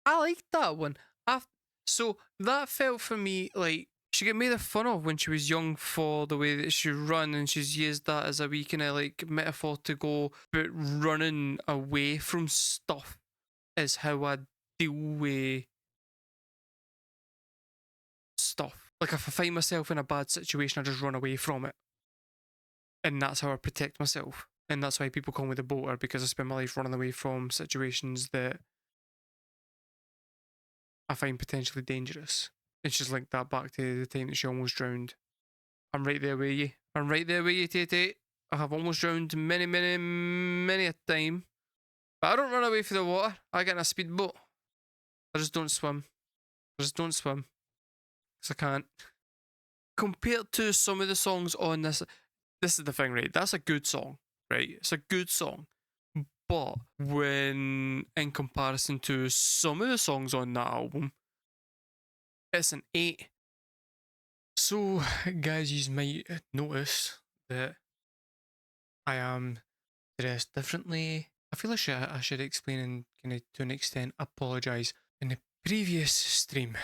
I liked that one. So that felt for me like she got made fun of when she was young for the way that she run, and she's used that as a wee kind of like metaphor to go, but running away from stuff is how I deal with stuff. Like if I find myself in a bad situation, I just run away from it. And that's how I protect myself. And that's why people call me the bolter, because I spend my life running away from situations that I find potentially dangerous. And she's linked that back to the time that she almost drowned. I'm right there with you. I'm right there with you, Tate. I have almost drowned many, many, many a time. But I don't run away from the water. I get in a speedboat. I just don't swim. Because I can't. Compared to some of the songs on this is the thing, right? That's a good song, right? It's a good song. But when in comparison to some of the songs on that album, it's an 8. So, guys, you might notice that I am dressed differently. I feel like I should explain and kind of to an extent apologise. In the previous stream,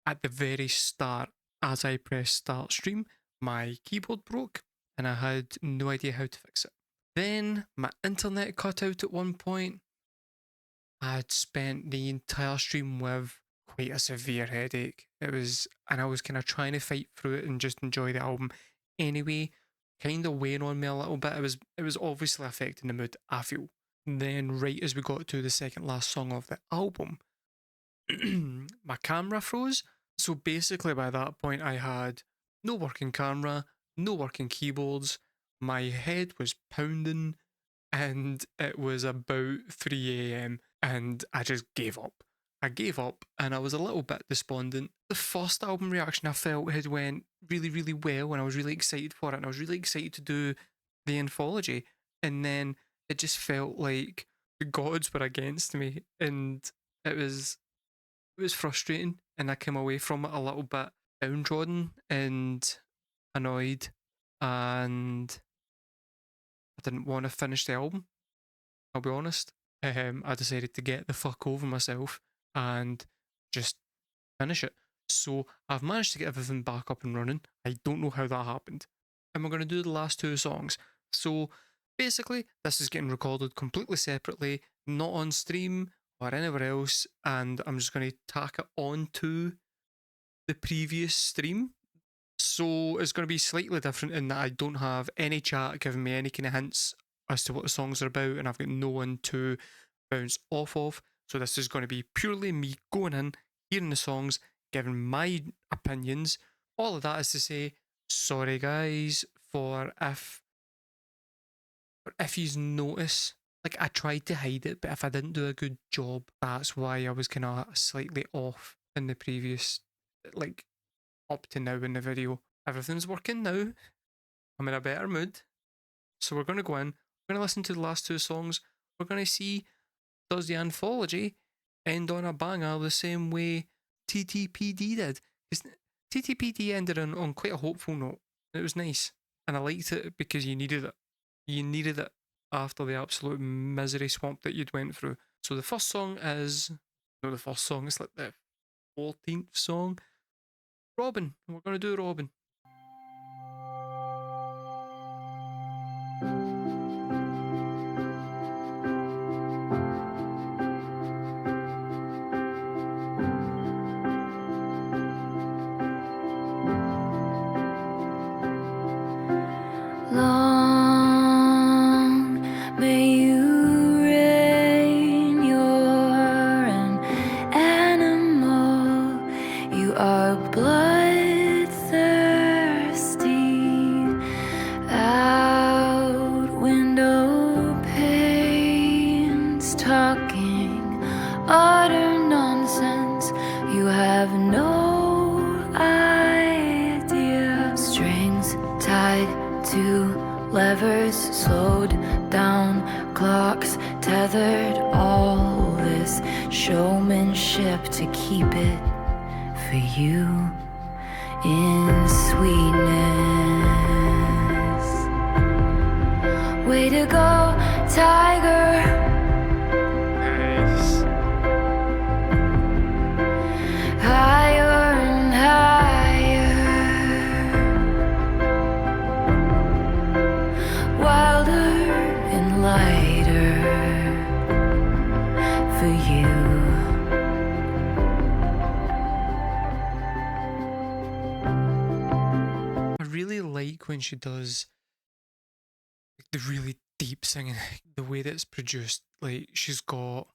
At the very start, as I pressed start stream, my keyboard broke and I had no idea how to fix it. Then my internet cut out at one point. I had spent the entire stream with quite a severe headache. And I was kind of trying to fight through it and just enjoy the album anyway. Kind of weighing on me a little bit. It was obviously affecting the mood, I feel. Then right as we got to the second last song of the album, my camera froze. So basically by that point I had no working camera, no working keyboards, my head was pounding, and it was about 3 a.m. and I just gave up. I gave up and I was a little bit despondent. The first album reaction I felt had went really, really well and I was really excited for it and I was really excited to do the anthology. And then it just felt like the gods were against me and it was frustrating and I came away from it a little bit downtrodden and annoyed and I didn't want to finish the album. I'll be honest. I decided to get the fuck over myself and just finish it. So I've managed to get everything back up and running. I don't know how that happened. And we're going to do the last two songs. So basically, this is getting recorded completely separately, not on stream or anywhere else. And I'm just going to tack it onto the previous stream. So it's going to be slightly different in that I don't have any chat giving me any kind of hints as to what the songs are about, and I've got no one to bounce off of. So this is going to be purely me going in, hearing the songs, giving my opinions. All of that is to say, sorry guys for if you notice. Like I tried to hide it, but if I didn't do a good job, that's why I was kind of slightly off in the previous, like up to now in the video. Everything's working now. I'm in a better mood. So we're going to go in, we're going to listen to the last two songs. We're going to see, does the anthology end on a banger the same way TTPD did? Because TTPD ended on quite a hopeful note. It was nice. And I liked it because you needed it. You needed it after the absolute misery swamp that you'd went through. So the first song is, no, the first song, it's like the 14th song. Robin. We're going to do Robin. Long may you reign, you're an animal, you are bloodthirsty, out window panes, talking utter nonsense, you have no idea, strings tied to levers, slowed down clocks, tethered, all this showmanship to keep it for you in sweetness. Way to go, tiger. Nice. Higher and higher, wilder and lighter for you. I really like when she does like, the really deep singing, the way that it's produced. Like she's got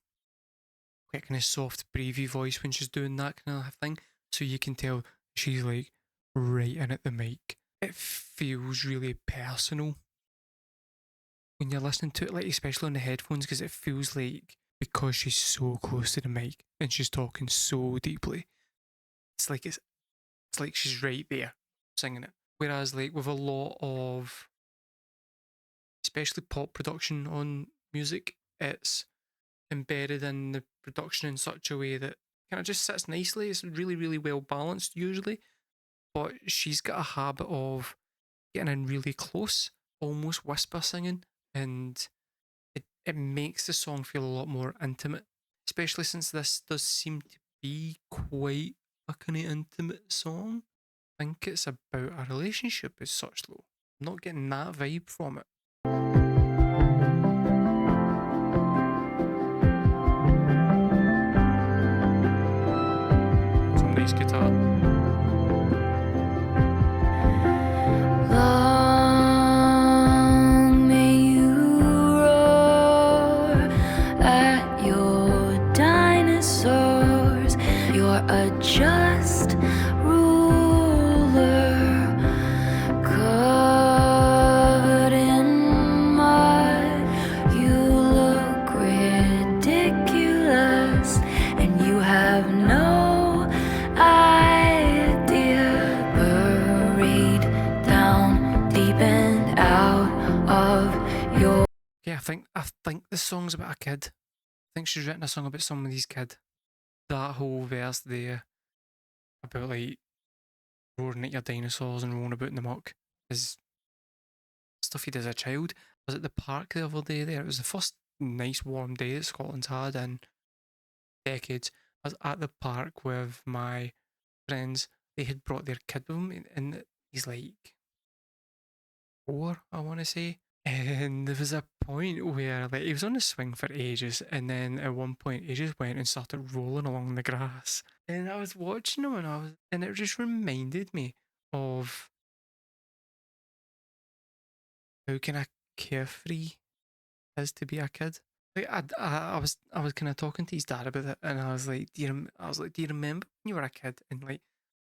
quite kind of soft, breathy voice when she's doing that kind of thing. So you can tell she's like right in at the mic. It feels really personal when you're listening to it, like especially on the headphones, because it feels like because she's so close to the mic and she's talking so deeply, it's like she's right there singing it. Whereas like with a lot of especially pop production on music, it's embedded in the production in such a way that kind of just sits nicely. It's really, really well balanced usually, but she's got a habit of getting in really close, almost whisper singing, and it makes the song feel a lot more intimate, especially since this does seem to be quite a kind of intimate song. I think it's about a relationship as such, though. I'm not getting that vibe from it. Some nice guitar. Long may you roar at your dinosaurs. You're a just ruler, covered in mud. You look ridiculous, and you have no idea. Buried down deep and out of your. Yeah, I think the song's about a kid. I think she's written a song about somebody's kid. That whole verse there about like roaring at your dinosaurs and rolling about in the muck is stuff he did as a child. I was at the park the other day there. It was the first nice warm day that Scotland's had in decades. I was at the park with my friends. They had brought their kid with them, and he's like 4, I want to say. And there was a point where like he was on the swing for ages, and then at one point he just went and started rolling along the grass. And I was watching him, and it just reminded me of how kind of carefree it is to be a kid. Like I was kind of talking to his dad about it, and I was like, do you remember when you were a kid and like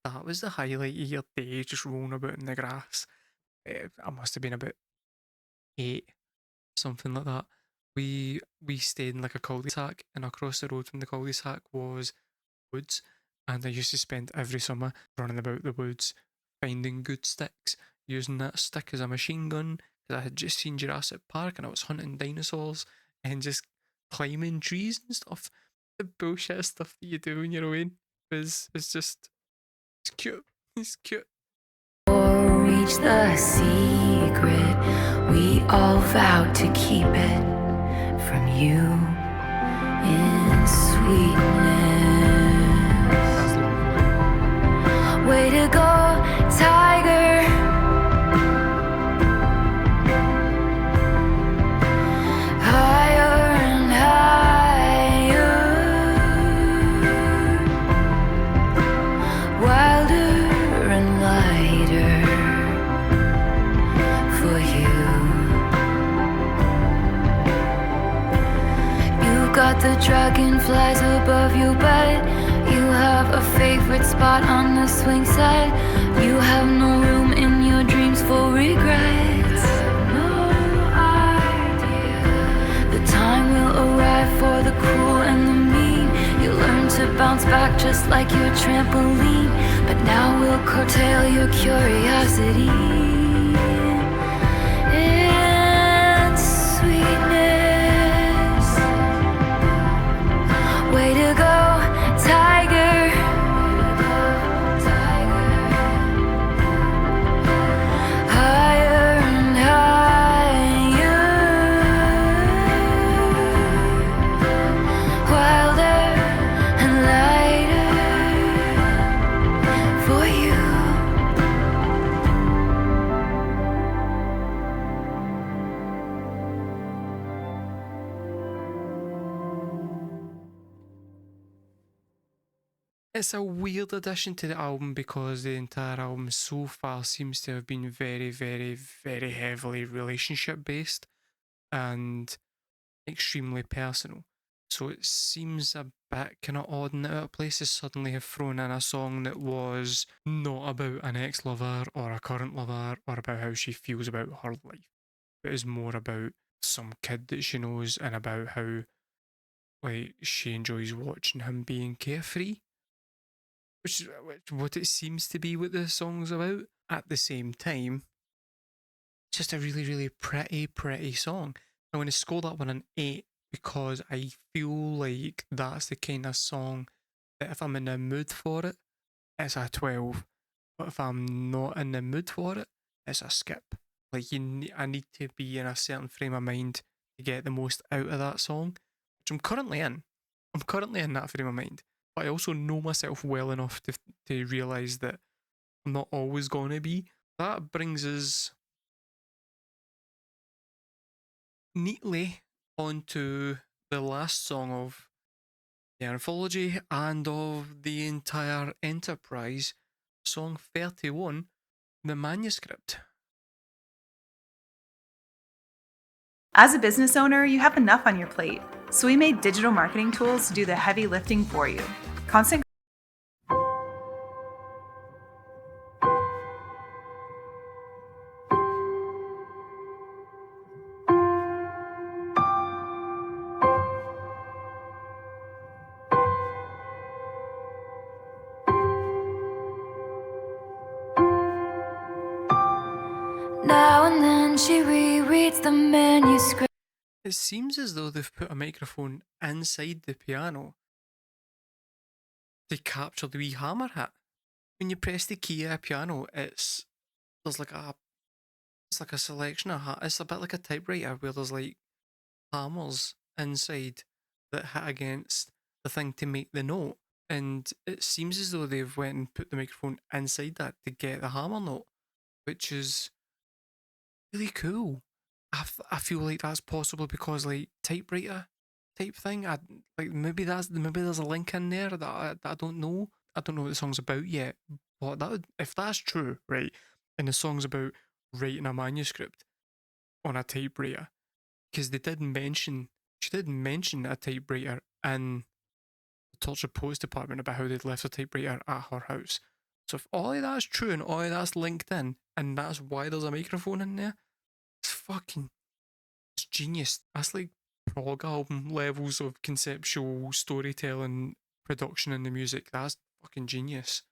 that was the highlight of your day, just rolling about in the grass? I must have been about 8, something like that. We stayed in like a cul-de-sac, and across the road from the cul-de-sac was woods, and I used to spend every summer running about the woods, finding good sticks, using that stick as a machine gun, because I had just seen Jurassic Park and I was hunting dinosaurs and just climbing trees and stuff. The bullshit stuff that you do when you're away is just it's cute. It's cute. Reach the secret, we all vowed to keep it from you in sweetness. Way to go, tiger. Higher and higher, wilder and lighter for you. You got the dragonflies above your bed. You have a favorite spot on the swing set. You have no room in your dreams for regrets. No idea. The time will arrive for the cruel and the mean. You learn to bounce back just like your trampoline. But now we'll curtail your curiosity. And sweetness. Way to go, tiger. Higher and higher, wilder and lighter for you. It's a weird addition to the album because the entire album so far seems to have been very, very, very heavily relationship based and extremely personal. So it seems a bit kind of odd and out of place to suddenly have thrown in a song that was not about an ex lover or a current lover or about how she feels about her life. It is more about some kid that she knows and about how like she enjoys watching him being carefree, which is what it seems to be what the song's about. At the same time, just a really, really pretty song. I'm going to score that one an 8 because I feel like that's the kind of song that if I'm in the mood for it, it's a 12. But if I'm not in the mood for it, it's a skip. Like I need to be in a certain frame of mind to get the most out of that song, which I'm currently in. I'm currently in that frame of mind. but I also know myself well enough to realise that I'm not always going to be. That brings us neatly onto the last song of the Anthology and of the entire enterprise, song 31, the Manuscript. As a business owner, you have enough on your plate, so we made digital marketing tools to do the heavy lifting for you. Constant Now and then she rereads the manuscript. It seems as though they've put a microphone inside the piano to capture the wee hammer hit. When you press the key of a piano, it's like a selection of it's a bit like a typewriter where there's like hammers inside that hit against the thing to make the note. And it seems as though they've went and put the microphone inside that to get the hammer note, which is really cool. I feel like that's possible because like typewriter type thing. Like maybe there's a link in there that I don't know. I don't know what the song's about yet. But if that's true, right, and the song's about writing a manuscript on a typewriter, because she did mention a typewriter in the Tortured Poets department about how they'd left a typewriter at her house. So if all of that's true and all of that's linked in, and that's why there's a microphone in there, it's genius. That's like prog album levels of conceptual storytelling, production in the music. That's fucking genius.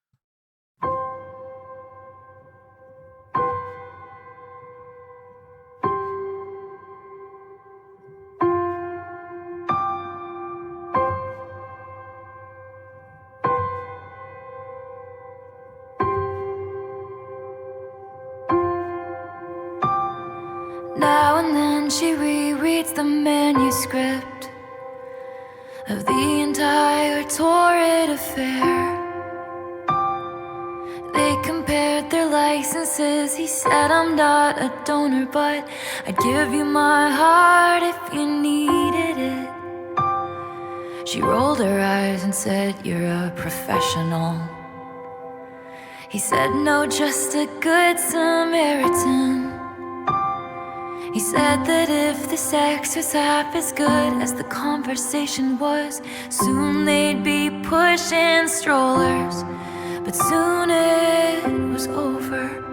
Now and then she rereads the manuscript of the entire torrid affair. They compared their licenses. He said, I'm not a donor, but I'd give you my heart if you needed it. She rolled her eyes and said, you're a professional. He said, no, just a good Samaritan. He said that if the sex was half as good as the conversation was, soon they'd be pushing strollers, but soon it was over.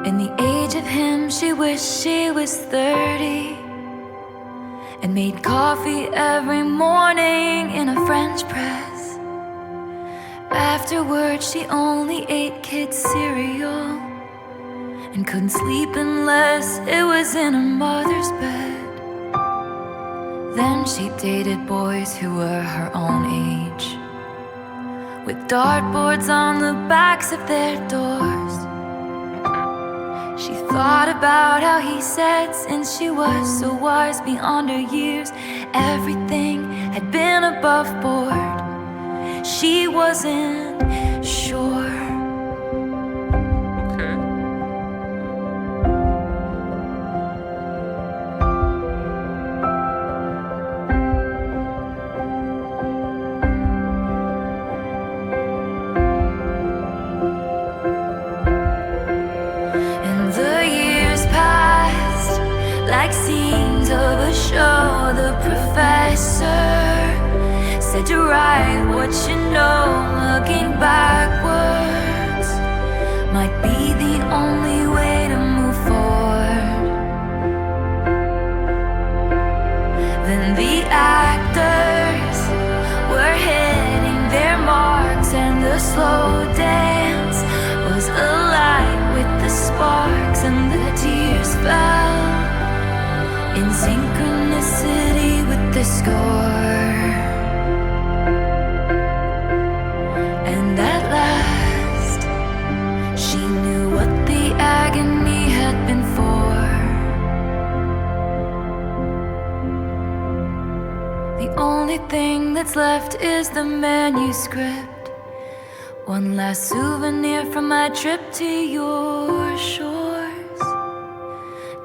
In the age of him, she wished she was 30 and made coffee every morning in a French press. Afterwards, she only ate kids' cereal and couldn't sleep unless it was in her mother's bed. Then she dated boys who were her own age, with dartboards on the backs of their doors. She thought about how he said, since she was so wise beyond her years, everything had been above board. She wasn't sure. Like scenes of a show, the professor said to write what you know. Looking backwards might be the only way to move forward. Then the actors were hitting their marks, and the slow dance was alight with the sparks, and the tears fell in synchronicity with the score. The only thing that's left is the manuscript. One last souvenir from my trip to your shores.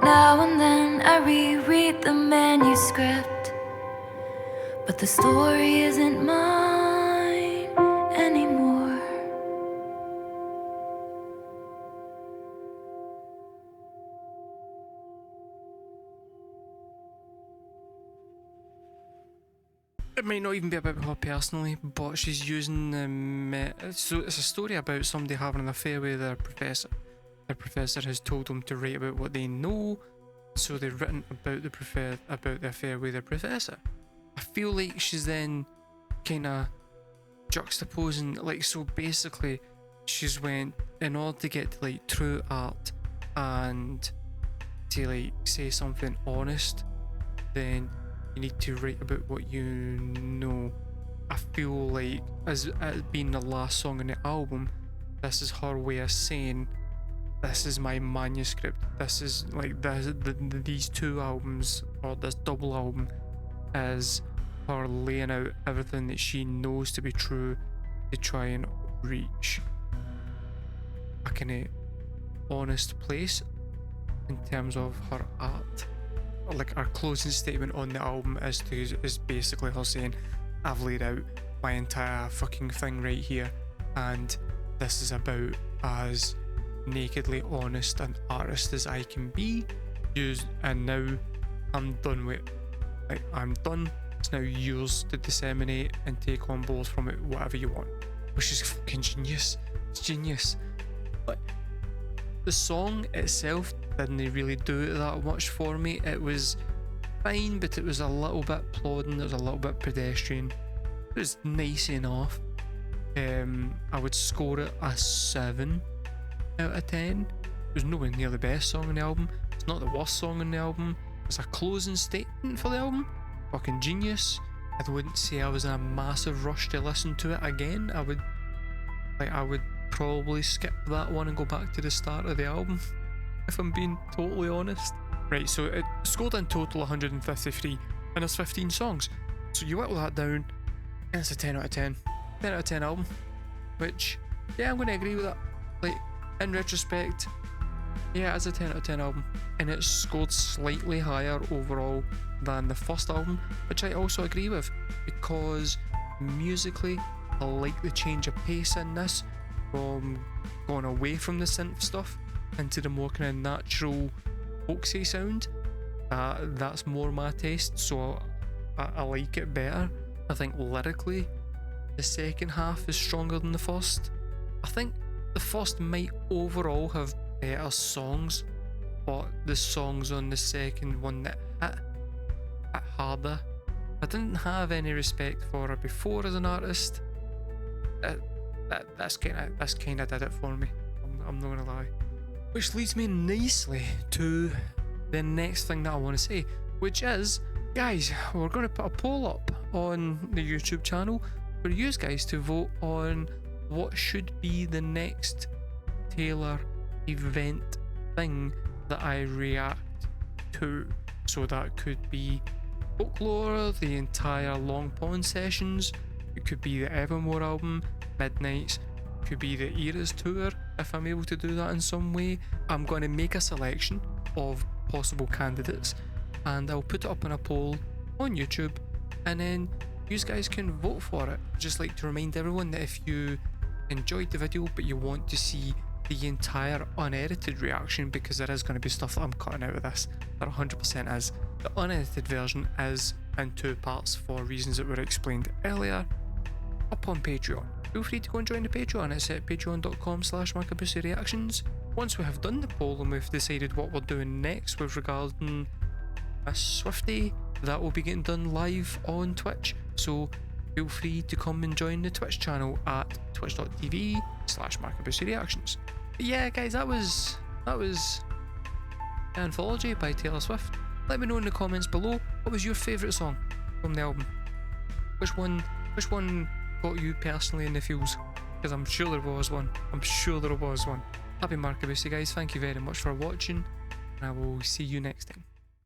Now and then I reread the manuscript, but the story isn't mine anymore. It might not even be about her personally, but she's using so it's a story about somebody having an affair with their professor. Their professor has told them to write about what they know, so they've written about the affair with their professor. I feel like she's then kind of juxtaposing, like, so basically she's went, in order to get to like true art and to like say something honest, then you need to write about what you know. I feel like as being the last song on the album, this is her way of saying, this is my manuscript. This is like these two albums, or this double album, is her laying out everything that she knows to be true to try and reach a kind of honest place in terms of her art. Like, our closing statement on the album is basically her saying, I've laid out my entire fucking thing right here, and this is about as nakedly honest an artist as I can be. And now I'm done with, like, I'm done. It's now yours to disseminate and take on board from it whatever you want, which is fucking genius. It's genius. But the song itself didn't really do it that much for me. It was fine, but it was a little bit plodding, it was a little bit pedestrian. It was nice enough. I would score it a 7 out of 10. It was nowhere near the best song on the album. It's not the worst song on the album. It's a closing statement for the album. Fucking genius. I wouldn't say I was in a massive rush to listen to it again. I would probably skip that one and go back to the start of the album, if I'm being totally honest. Right, so it scored in total 153, and there's 15 songs. So you whittle that down, and it's a 10 out of 10. 10 out of 10 album. Which, yeah, I'm going to agree with that. Like, in retrospect, yeah, it's a 10 out of 10 album. And it's scored slightly higher overall than the first album, which I also agree with, because musically, I like the change of pace in this, from going away from the synth stuff into the more kind of natural folksy sound. That's more my taste, so I like it better. I think lyrically the second half is stronger than the first. I think the first might overall have better songs, but the songs on the second one that hit harder. I didn't have any respect for her before as an artist. That's kind of did it for me. I'm not gonna lie. Which leads me nicely to the next thing that I want to say, which is, guys, we're going to put a poll up on the YouTube channel for you guys to vote on what should be the next Taylor event thing that I react to. So that could be Folklore, the entire Long Pond sessions, it could be the Evermore album, Midnights, it could be the Eras tour if I'm able to do that in some way. I'm going to make a selection of possible candidates and I'll put it up in a poll on YouTube, and then you guys can vote for it. Just like to remind everyone that if you enjoyed the video but you want to see the entire unedited reaction, because there is going to be stuff that I'm cutting out of this, that 100% is. The unedited version is in 2 parts for reasons that were explained earlier, up on Patreon. Feel free to go and join the Patreon. It's at patreon.com/markabusi reactions. Once we have done the poll and we've decided what we're doing next with regarding Miss Swifty, that will be getting done live on Twitch, so feel free to come and join the Twitch channel at twitch.tv/markabusi reactions. But yeah, guys, that was Anthology by Taylor Swift. Let me know in the comments below, what was your favourite song from the album? Which one got you personally in the feels? Because I'm sure there was one. Happy Markabusi, guys. Thank you very much for watching, and I will see you next time.